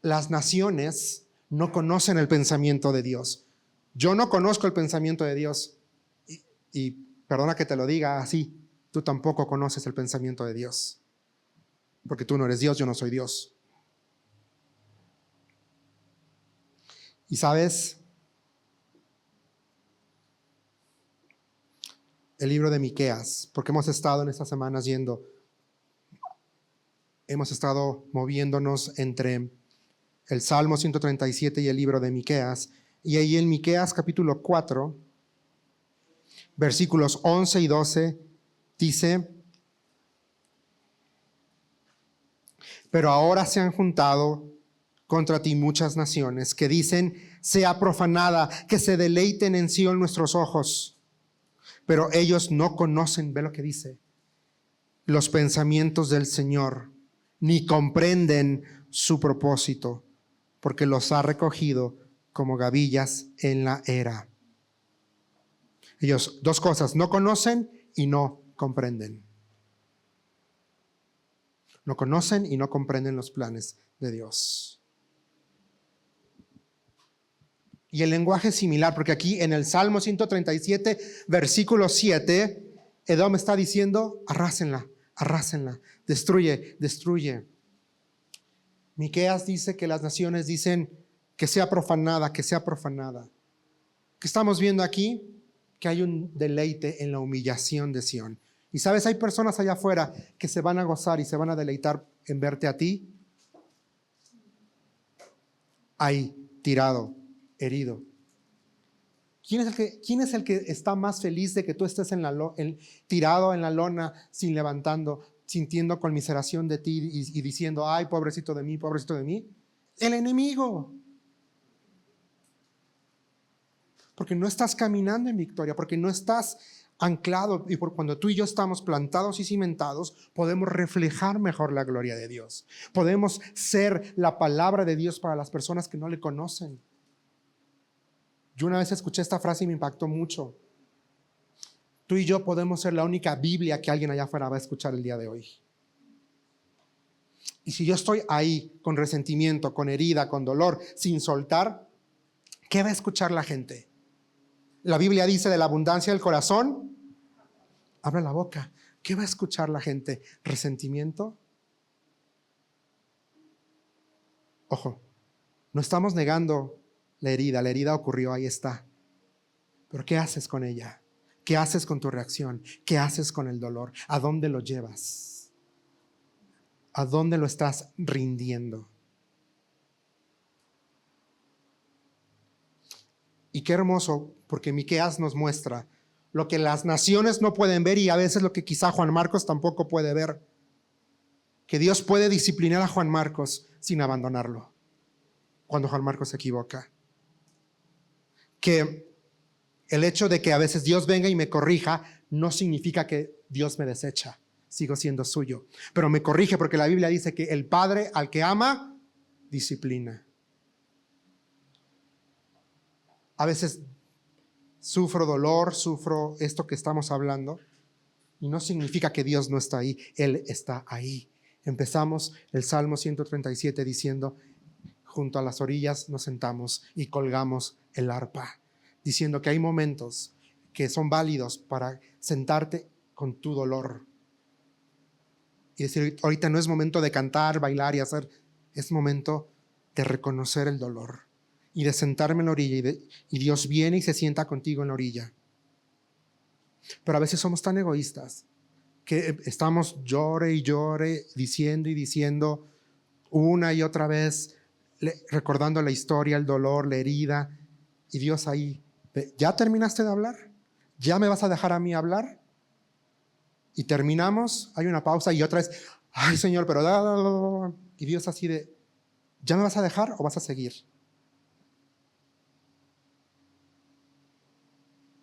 las naciones no conocen el pensamiento de Dios. Yo no conozco el pensamiento de Dios. Y perdona que te lo diga así, tú tampoco conoces el pensamiento de Dios. Porque tú no eres Dios, yo no soy Dios. Y sabes, el libro de Miqueas, porque hemos estado en estas semanas hemos estado moviéndonos entre el Salmo 137 y el libro de Miqueas. Y ahí en Miqueas capítulo 4, versículos 11 y 12, dice: pero ahora se han juntado contra ti muchas naciones que dicen: sea profanada, que se deleiten en Sión nuestros ojos. Pero ellos no conocen, ve lo que dice, los pensamientos del Señor, ni comprenden su propósito, porque los ha recogido como gavillas en la era. Ellos, dos cosas: no conocen y no comprenden. No conocen y no comprenden los planes de Dios. Y el lenguaje es similar, porque aquí en el Salmo 137, versículo 7, Edom está diciendo: arrásenla, arrásenla, destruye, destruye. Miqueas dice que las naciones dicen: que sea profanada, que sea profanada. ¿Qué estamos viendo aquí? Que hay un deleite en la humillación de Sión. Y sabes, hay personas allá afuera que se van a gozar y se van a deleitar en verte a ti ahí, tirado, herido. ¿Quién es el que está más feliz de que tú estés tirado en la lona, sin levantando, sintiendo conmiseración de ti y diciendo: ay, pobrecito de mí, pobrecito de mí? El enemigo. Porque no estás caminando en victoria, porque no estás anclado, y cuando tú y yo estamos plantados y cimentados, podemos reflejar mejor la gloria de Dios. Podemos ser la palabra de Dios para las personas que no le conocen. Yo una vez escuché esta frase y me impactó mucho. Tú y yo podemos ser la única Biblia que alguien allá afuera va a escuchar el día de hoy. Y si yo estoy ahí con resentimiento, con herida, con dolor, sin soltar, ¿qué va a escuchar la gente? La Biblia dice: de la abundancia del corazón habla la boca. ¿Qué va a escuchar la gente? ¿Resentimiento? Ojo, no estamos negando la herida ocurrió, ahí está. Pero ¿qué haces con ella? ¿Qué haces con tu reacción? ¿Qué haces con el dolor? ¿A dónde lo llevas? ¿A dónde lo estás rindiendo? Y qué hermoso, porque Miqueas nos muestra lo que las naciones no pueden ver, y a veces lo que quizá Juan Marcos tampoco puede ver, que Dios puede disciplinar a Juan Marcos sin abandonarlo cuando Juan Marcos se equivoca. Que el hecho de que a veces Dios venga y me corrija no significa que Dios me desecha. Sigo siendo suyo, pero me corrige porque la Biblia dice que el Padre al que ama disciplina. A veces sufro dolor, sufro esto que estamos hablando, y no significa que Dios no está ahí. Él está ahí. Empezamos el Salmo 137 diciendo: junto a las orillas nos sentamos y colgamos el arpa, diciendo que hay momentos que son válidos para sentarte con tu dolor y decir: ahorita no es momento de cantar, bailar y hacer, es momento de reconocer el dolor y de sentarme en la orilla, y Dios viene y se sienta contigo en la orilla. Pero a veces somos tan egoístas que estamos llore y llore, diciendo y diciendo una y otra vez, recordando la historia, el dolor, la herida, y Dios ahí: ¿ya terminaste de hablar? ¿Ya me vas a dejar a mí hablar? Y terminamos, hay una pausa y otra vez: ay, Señor, pero y Dios así de: ¿ya me vas a dejar o vas a seguir?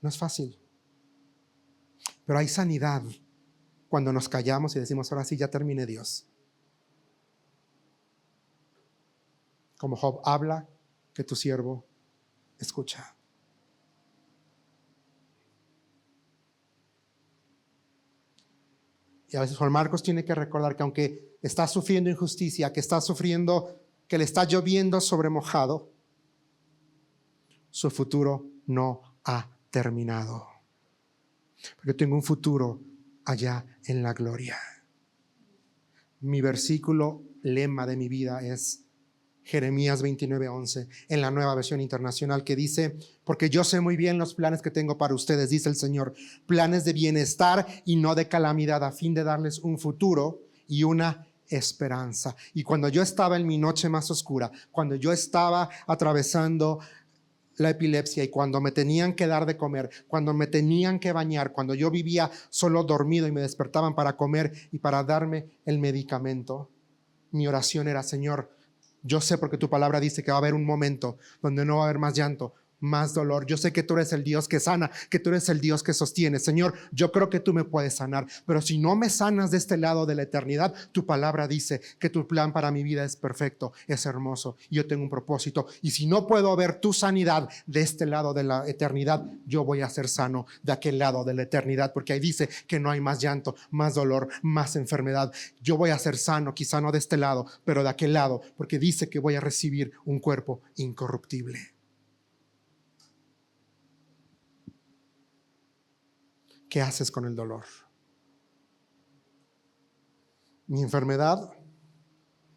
No es fácil, pero hay sanidad cuando nos callamos y decimos: ahora sí, ya terminé, Dios. Como Job: habla, que tu siervo escucha. Y a veces Juan Marcos tiene que recordar que aunque está sufriendo injusticia, que está sufriendo, que le está lloviendo sobre mojado, su futuro no ha terminado. Porque tengo un futuro allá en la gloria. Mi versículo lema de mi vida es Jeremías 29:11, en la Nueva Versión Internacional, que dice: porque yo sé muy bien los planes que tengo para ustedes, dice el Señor, planes de bienestar y no de calamidad, a fin de darles un futuro y una esperanza. Y cuando yo estaba en mi noche más oscura, cuando yo estaba atravesando la epilepsia y cuando me tenían que dar de comer, cuando me tenían que bañar, cuando yo vivía solo dormido y me despertaban para comer y para darme el medicamento, mi oración era: Señor, yo sé, porque tu palabra dice que va a haber un momento donde no va a haber más llanto, más dolor. Yo sé que tú eres el Dios que sana, que tú eres el Dios que sostiene. Señor, yo creo que tú me puedes sanar, pero si no me sanas de este lado de la eternidad, tu palabra dice que tu plan para mi vida es perfecto, es hermoso, y yo tengo un propósito. Y si no puedo ver tu sanidad de este lado de la eternidad, yo voy a ser sano de aquel lado de la eternidad, porque ahí dice que no hay más llanto, más dolor, más enfermedad. Yo voy a ser sano, quizá no de este lado, pero de aquel lado, porque dice que voy a recibir un cuerpo incorruptible. ¿Qué haces con el dolor? Mi enfermedad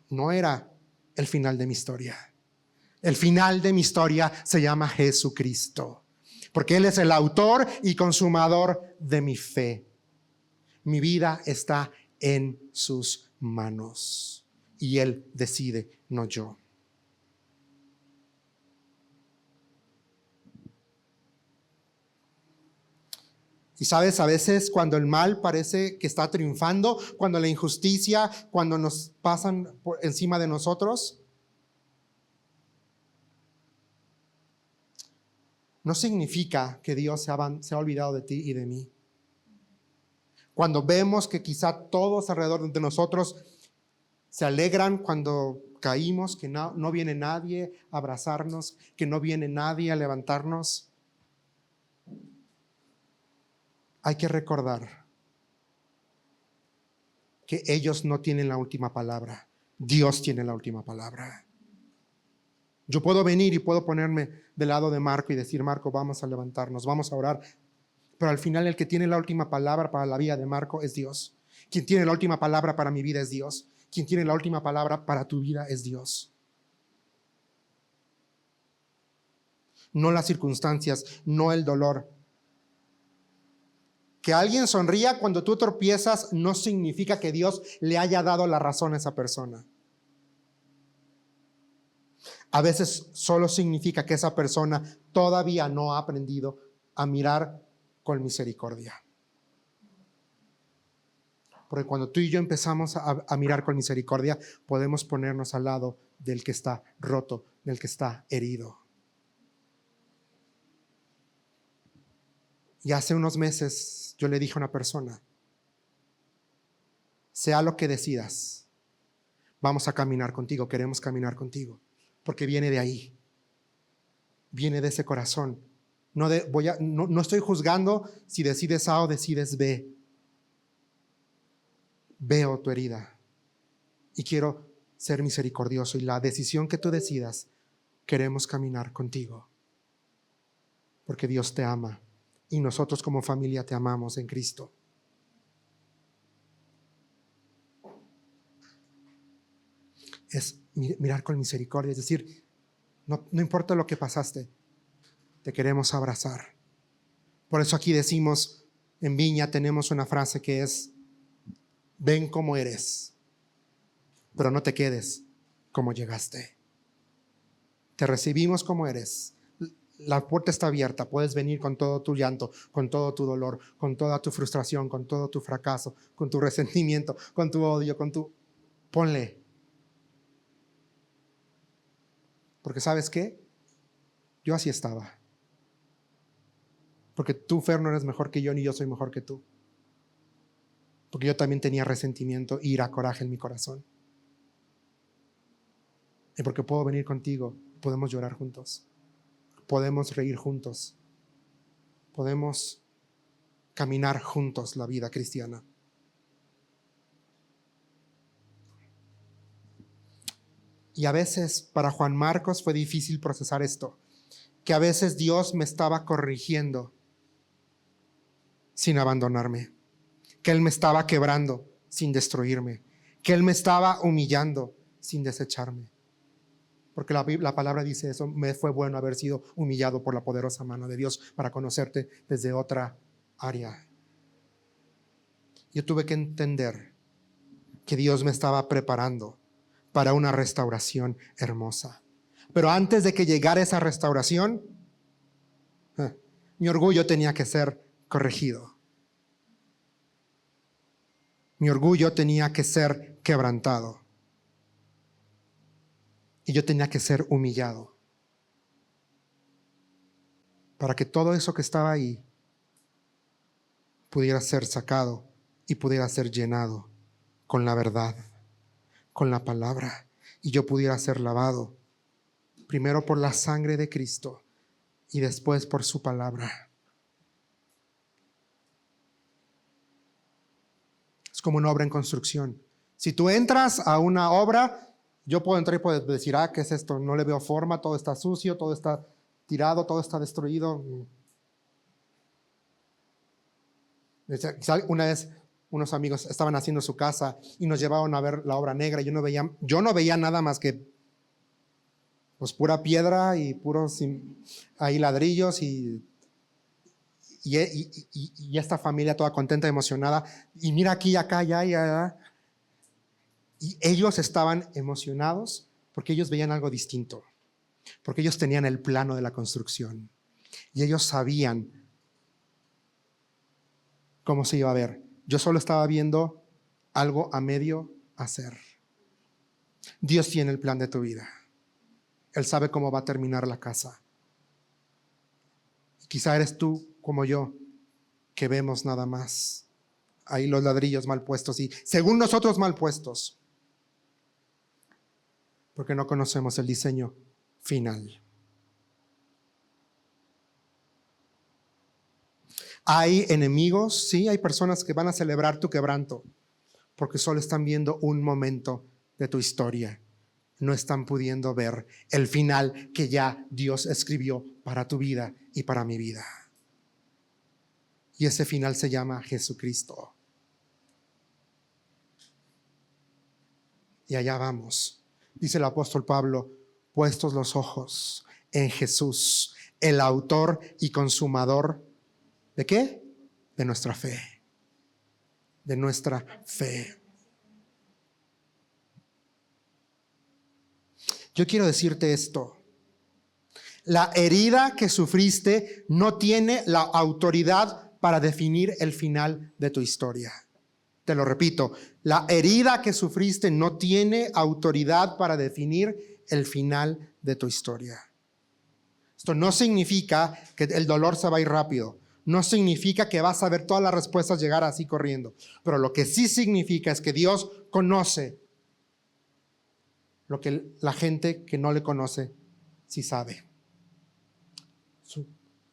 no era el final de mi historia. El final de mi historia se llama Jesucristo, porque Él es el autor y consumador de mi fe. Mi vida está en sus manos y Él decide, no yo. Y sabes, a veces cuando el mal parece que está triunfando, cuando la injusticia, cuando nos pasan por encima de nosotros, no significa que Dios se ha olvidado de ti y de mí. Cuando vemos que quizá todos alrededor de nosotros se alegran cuando caímos, que no viene nadie a abrazarnos, que no viene nadie a levantarnos, hay que recordar que ellos no tienen la última palabra. Dios tiene la última palabra. Yo puedo venir y puedo ponerme del lado de Marco y decir: Marco, vamos a levantarnos, vamos a orar. Pero al final el que tiene la última palabra para la vida de Marco es Dios. Quien tiene la última palabra para mi vida es Dios. Quien tiene la última palabra para tu vida es Dios. No las circunstancias, no el dolor. Que alguien sonría cuando tú tropiezas no significa que Dios le haya dado la razón a esa persona. A veces solo significa que esa persona todavía no ha aprendido a mirar con misericordia. Porque cuando tú y yo empezamos a mirar con misericordia, podemos ponernos al lado del que está roto, del que está herido. Y hace unos meses yo le dije a una persona: sea lo que decidas, vamos a caminar contigo, queremos caminar contigo, porque viene de ahí, viene de ese corazón. No estoy juzgando si decides A o decides B. Veo tu herida y quiero ser misericordioso, y la decisión que tú decidas, queremos caminar contigo, porque Dios te ama y nosotros como familia te amamos en Cristo. Es mirar con misericordia, es decir, no importa lo que pasaste, te queremos abrazar. Por eso aquí decimos, en Viña tenemos una frase que es: ven como eres, pero no te quedes como llegaste. Te recibimos como eres. La puerta está abierta, puedes venir con todo tu llanto, con todo tu dolor, con toda tu frustración, con todo tu fracaso, con tu resentimiento, con tu odio, ponle. Porque ¿sabes qué? Yo así estaba. Porque tú, Fer, no eres mejor que yo, ni yo soy mejor que tú. Porque yo también tenía resentimiento, ira, coraje en mi corazón. Y porque puedo venir contigo, podemos llorar juntos, podemos reír juntos, podemos caminar juntos la vida cristiana. Y a veces para Juan Marcos fue difícil procesar esto, que a veces Dios me estaba corrigiendo sin abandonarme, que Él me estaba quebrando sin destruirme, que Él me estaba humillando sin desecharme. Porque la palabra dice eso: me fue bueno haber sido humillado por la poderosa mano de Dios para conocerte desde otra área. Yo tuve que entender que Dios me estaba preparando para una restauración hermosa. Pero antes de que llegara esa restauración, Mi orgullo tenía que ser corregido. Mi orgullo tenía que ser quebrantado. Y yo tenía que ser humillado. Para que todo eso que estaba ahí pudiera ser sacado y pudiera ser llenado con la verdad, con la palabra, y yo pudiera ser lavado, primero por la sangre de Cristo y después por su palabra. Es como una obra en construcción. Si tú entras a una obra, yo puedo entrar y puedo decir, ¿qué es esto? No le veo forma, todo está sucio, todo está tirado, todo está destruido. Una vez unos amigos estaban haciendo su casa y nos llevaron a ver la obra negra. Yo no veía nada más que pues pura piedra y puros ahí ladrillos y esta familia toda contenta, emocionada. Y mira aquí, acá, allá y allá. Y ellos estaban emocionados porque ellos veían algo distinto, porque ellos tenían el plano de la construcción y ellos sabían cómo se iba a ver. Yo solo estaba viendo algo a medio hacer. Dios tiene el plan de tu vida. Él sabe cómo va a terminar la casa. Quizá eres tú como yo, que vemos nada más ahí los ladrillos mal puestos y según nosotros mal puestos, porque no conocemos el diseño final. Hay enemigos, sí, hay personas que van a celebrar tu quebranto porque solo están viendo un momento de tu historia. No están pudiendo ver el final que ya Dios escribió para tu vida y para mi vida. Y ese final se llama Jesucristo. Y allá vamos. Dice el apóstol Pablo, puestos los ojos en Jesús, el autor y consumador, ¿de qué? De nuestra fe. De nuestra fe. Yo quiero decirte esto. La herida que sufriste no tiene la autoridad para definir el final de tu historia. Te lo repito, la herida que sufriste no tiene autoridad para definir el final de tu historia. Esto no significa que el dolor se va a ir rápido. No significa que vas a ver todas las respuestas llegar así corriendo. Pero lo que sí significa es que Dios conoce lo que la gente que no le conoce sí sabe.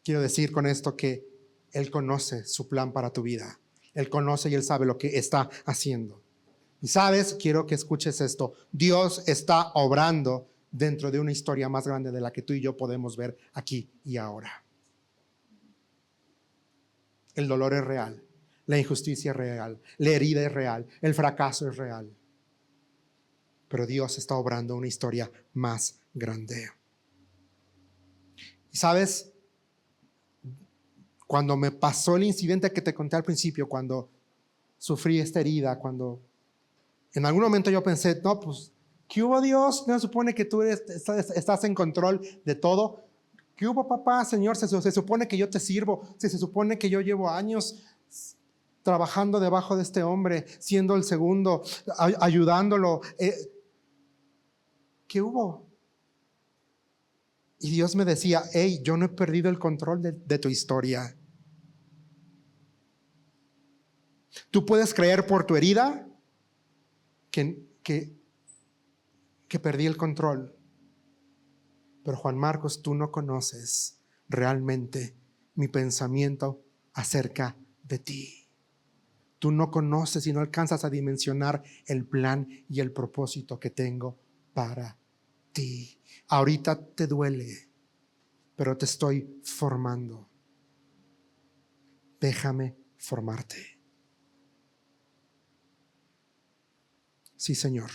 Quiero decir con esto que Él conoce su plan para tu vida. Él conoce y Él sabe lo que está haciendo. Y sabes, quiero que escuches esto. Dios está obrando dentro de una historia más grande de la que tú y yo podemos ver aquí y ahora. El dolor es real, la injusticia es real, la herida es real, el fracaso es real. Pero Dios está obrando una historia más grande. Y sabes, cuando me pasó el incidente que te conté al principio, cuando sufrí esta herida, cuando en algún momento yo pensé, no, pues, ¿qué hubo, Dios? ¿No se supone que tú estás en control de todo? ¿Qué hubo, papá? Señor, se supone que yo te sirvo, se supone que yo llevo años trabajando debajo de este hombre, siendo el segundo, ayudándolo. ¿Qué hubo? Y Dios me decía, hey, yo no he perdido el control de tu historia. Tú puedes creer por tu herida que perdí el control. Pero Juan Marcos, tú no conoces realmente mi pensamiento acerca de ti. Tú no conoces y no alcanzas a dimensionar el plan y el propósito que tengo para ti. Ahorita te duele, pero te estoy formando. Déjame formarte. Sí, Señor.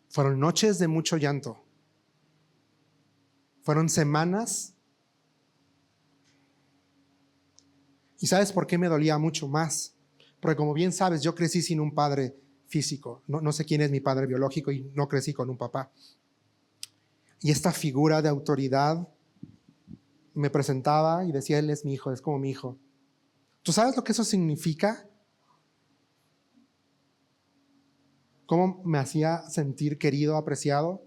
Fueron noches de mucho llanto. Fueron semanas. ¿Y sabes por qué me dolía mucho más? Porque como bien sabes, yo crecí sin un padre físico. No sé quién es mi padre biológico y no crecí con un papá. Y esta figura de autoridad me presentaba y decía, él es mi hijo, es como mi hijo. ¿Tú sabes lo que eso significa? ¿Cómo me hacía sentir querido, apreciado?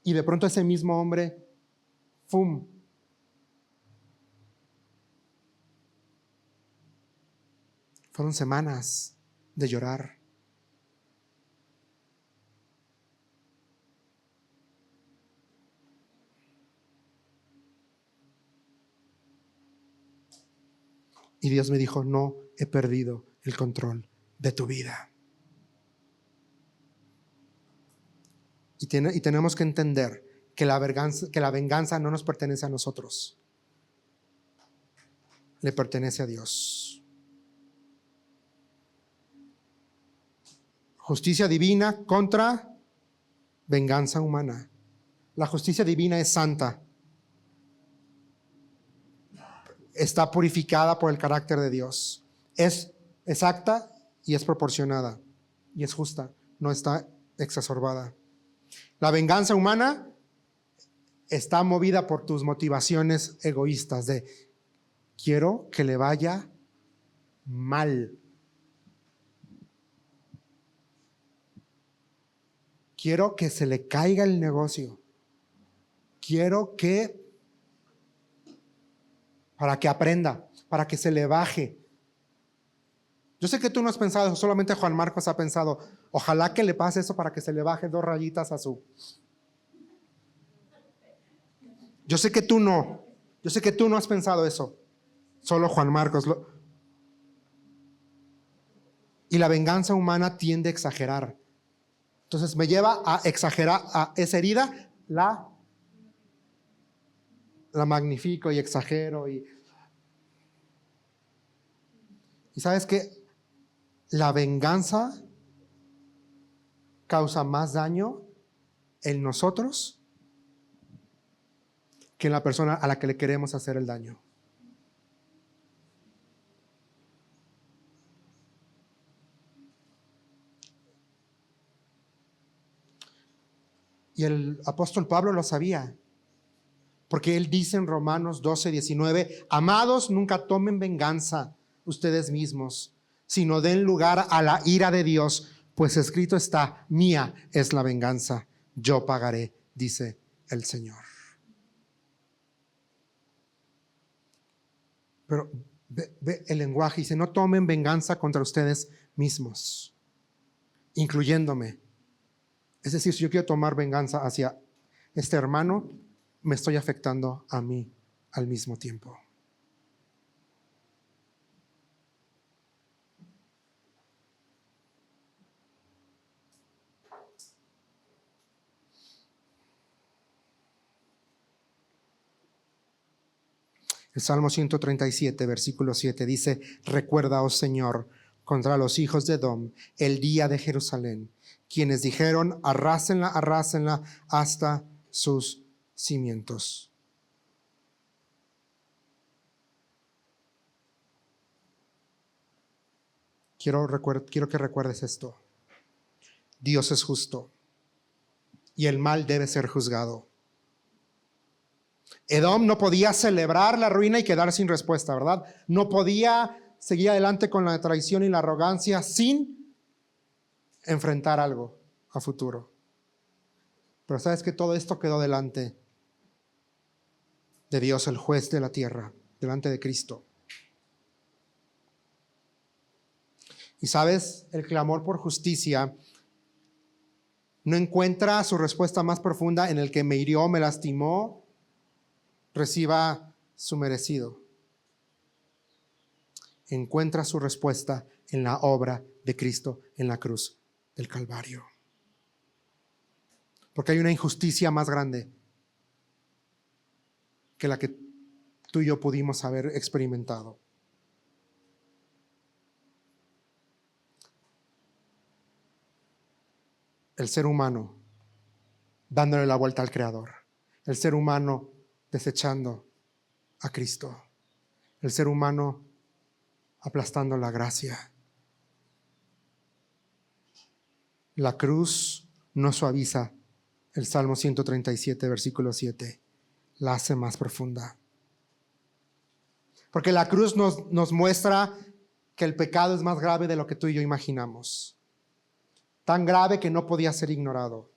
Y de pronto ese mismo hombre, ¡fum! Fueron semanas de llorar. Y Dios me dijo, no he perdido el control de tu vida. Y tenemos que entender que la venganza no nos pertenece a nosotros. Le pertenece a Dios. Justicia divina contra venganza humana. La justicia divina es santa. Está purificada por el carácter de Dios. Es exacta y es proporcionada. Y es justa. No está exacerbada. La venganza humana está movida por tus motivaciones egoístas de quiero que le vaya mal. Quiero que se le caiga el negocio. Quiero que, para que aprenda, para que se le baje. Yo sé que tú no has pensado eso, solamente Juan Marcos ha pensado, ojalá que le pase eso para que se le baje 2 rayitas a su... Yo sé que tú no has pensado eso, solo Juan Marcos. Y la venganza humana tiende a exagerar. Entonces me lleva a exagerar a esa herida, la magnifico y exagero. Y ¿sabes qué? La venganza causa más daño en nosotros que en la persona a la que le queremos hacer el daño. Y el apóstol Pablo lo sabía, porque él dice en Romanos 12:19, amados, nunca tomen venganza ustedes mismos, sino den lugar a la ira de Dios, pues escrito está, mía es la venganza, yo pagaré, dice el Señor. Pero ve el lenguaje, dice, no tomen venganza contra ustedes mismos, incluyéndome. Es decir, si yo quiero tomar venganza hacia este hermano, me estoy afectando a mí al mismo tiempo. El Salmo 137, versículo 7 dice, recuerda, oh Señor, contra los hijos de Edom, el día de Jerusalén, quienes dijeron, arrásenla, arrásenla hasta sus cimientos. Quiero que recuerdes esto. Dios es justo y el mal debe ser juzgado. Edom no podía celebrar la ruina y quedar sin respuesta, ¿verdad? No podía seguir adelante con la traición y la arrogancia sin enfrentar algo a futuro. Pero sabes que todo esto quedó delante de Dios, el juez de la tierra, delante de Cristo. Y sabes, el clamor por justicia no encuentra su respuesta más profunda en el que me hirió, me lastimó, reciba su merecido. Encuentra su respuesta en la obra de Cristo en la cruz del Calvario. Porque hay una injusticia más grande que la que tú y yo pudimos haber experimentado. El ser humano dándole la vuelta al Creador. El ser humano desechando a Cristo. El ser humano aplastando la gracia. La cruz no suaviza el Salmo 137, versículo 7. la hace más profunda. Porque la cruz nos muestra que el pecado es más grave de lo que tú y yo imaginamos. Tan grave que no podía ser ignorado.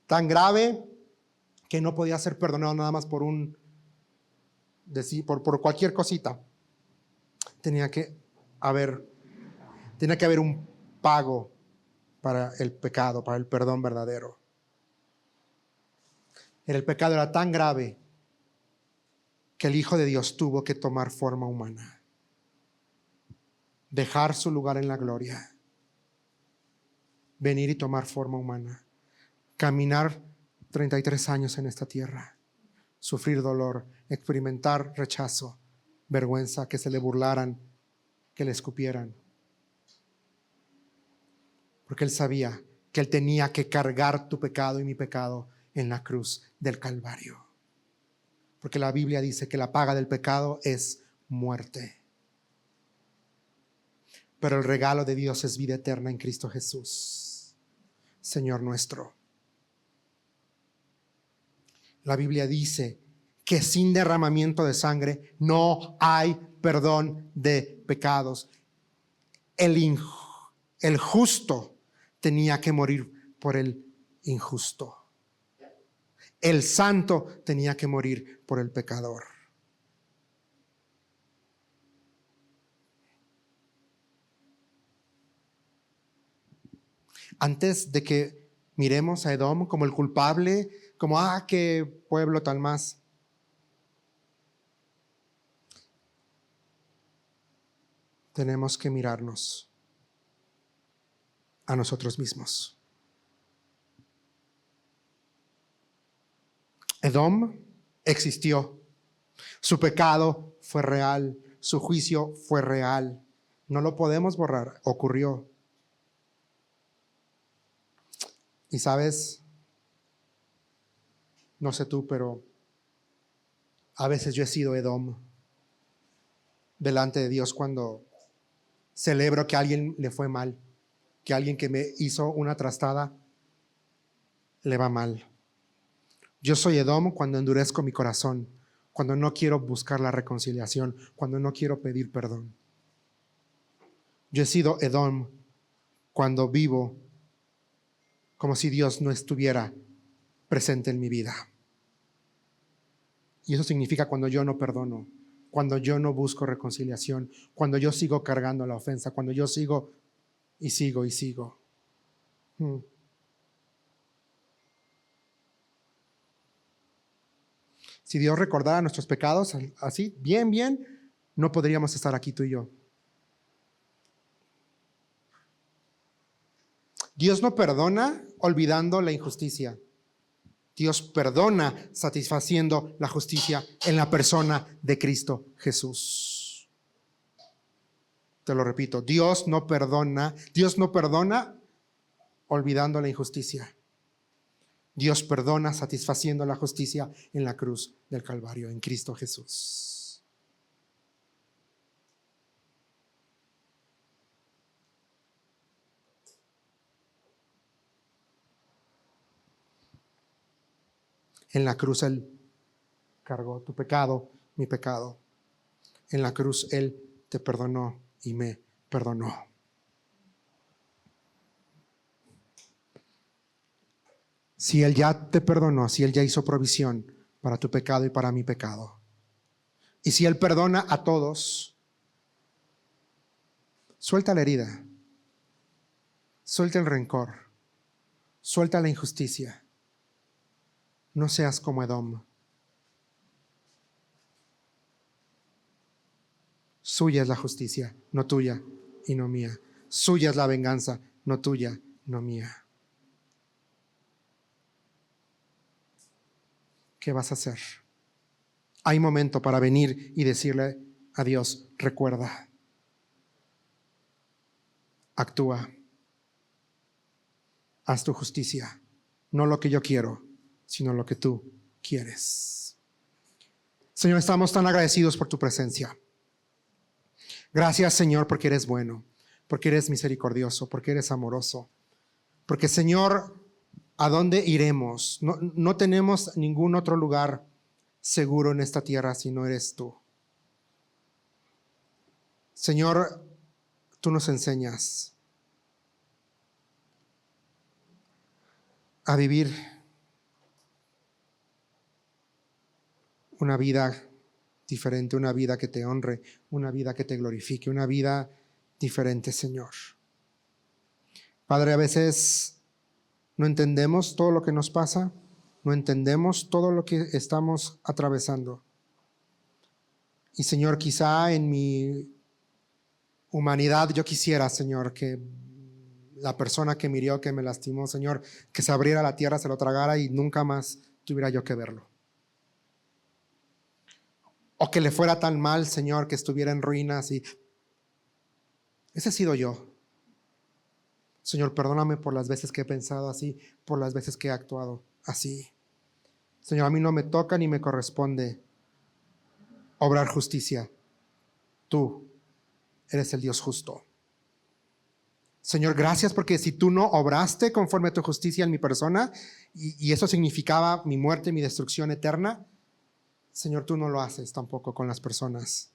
Tan grave que no podía ser perdonado nada más por cualquier cosita. Tenía que haber un pago para el pecado, para el perdón verdadero. El pecado era tan grave que el Hijo de Dios tuvo que tomar forma humana, dejar su lugar en la gloria, venir y tomar forma humana, caminar 33 años en esta tierra, sufrir dolor, experimentar rechazo, vergüenza, que se le burlaran, que le escupieran. Porque Él sabía que Él tenía que cargar tu pecado y mi pecado en la cruz del Calvario. Porque la Biblia dice que la paga del pecado es muerte. Pero el regalo de Dios es vida eterna en Cristo Jesús, Señor nuestro. La Biblia dice que sin derramamiento de sangre no hay perdón de pecados. El justo tenía que morir por el injusto. El santo tenía que morir por el pecador. Antes de que miremos a Edom como el culpable, como qué pueblo tan más, tenemos que mirarnos a nosotros mismos. Edom existió. Su pecado fue real. Su juicio fue real. No lo podemos borrar. Ocurrió. Y sabes, no sé tú, pero a veces yo he sido Edom delante de Dios cuando celebro que a alguien le fue mal, que a alguien que me hizo una trastada le va mal. Yo soy Edom cuando endurezco mi corazón, cuando no quiero buscar la reconciliación, cuando no quiero pedir perdón. Yo he sido Edom cuando vivo como si Dios no estuviera presente en mi vida. Y eso significa cuando yo no perdono, cuando yo no busco reconciliación, cuando yo sigo cargando la ofensa, cuando yo sigo y sigo y sigo. Si Dios recordara nuestros pecados así, bien, no podríamos estar aquí tú y yo. Dios no perdona olvidando la injusticia. Dios perdona satisfaciendo la justicia en la persona de Cristo Jesús. Te lo repito, Dios no perdona olvidando la injusticia. Dios perdona satisfaciendo la justicia en la cruz del Calvario, en Cristo Jesús. En la cruz Él cargó tu pecado, mi pecado. En la cruz Él te perdonó y me perdonó. Si Él ya te perdonó, si Él ya hizo provisión para tu pecado y para mi pecado, y si Él perdona a todos, suelta la herida, suelta el rencor, suelta la injusticia. No seas como Edom. Suya es la justicia, no tuya y no mía. Suya es la venganza, no tuya, no mía. ¿Qué vas a hacer? Hay momento para venir y decirle a Dios, recuerda, actúa, haz tu justicia, no lo que yo quiero, sino lo que tú quieres. Señor, estamos tan agradecidos por tu presencia. Gracias, Señor, porque eres bueno, porque eres misericordioso, porque eres amoroso. Porque, Señor, ¿a dónde iremos? No tenemos ningún otro lugar seguro en esta tierra si no eres tú. Señor, tú nos enseñas a vivir una vida diferente, una vida que te honre, una vida que te glorifique, una vida diferente, Señor. Padre, a veces no entendemos todo lo que nos pasa, no entendemos todo lo que estamos atravesando. Y Señor, quizá en mi humanidad yo quisiera, Señor, que la persona que me hirió, que me lastimó, Señor, que se abriera la tierra, se lo tragara y nunca más tuviera yo que verlo. O que le fuera tan mal, Señor, que estuviera en ruinas. Y ese he sido yo. Señor, perdóname por las veces que he pensado así, por las veces que he actuado así. Señor, a mí no me toca ni me corresponde obrar justicia. Tú eres el Dios justo. Señor, gracias porque si tú no obraste conforme a tu justicia en mi persona, y eso significaba mi muerte, mi destrucción eterna, Señor, tú no lo haces tampoco con las personas.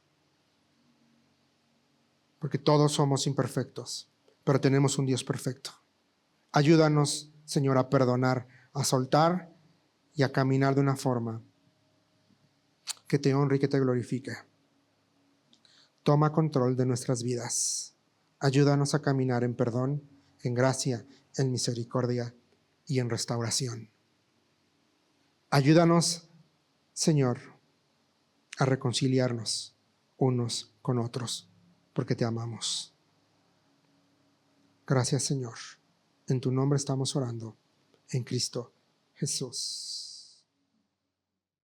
Porque todos somos imperfectos, pero tenemos un Dios perfecto. Ayúdanos, Señor, a perdonar, a soltar y a caminar de una forma que te honre y que te glorifique. Toma control de nuestras vidas. Ayúdanos a caminar en perdón, en gracia, en misericordia y en restauración. Ayúdanos, Señor, a reconciliarnos unos con otros, porque te amamos. Gracias, Señor. En tu nombre estamos orando, en Cristo Jesús.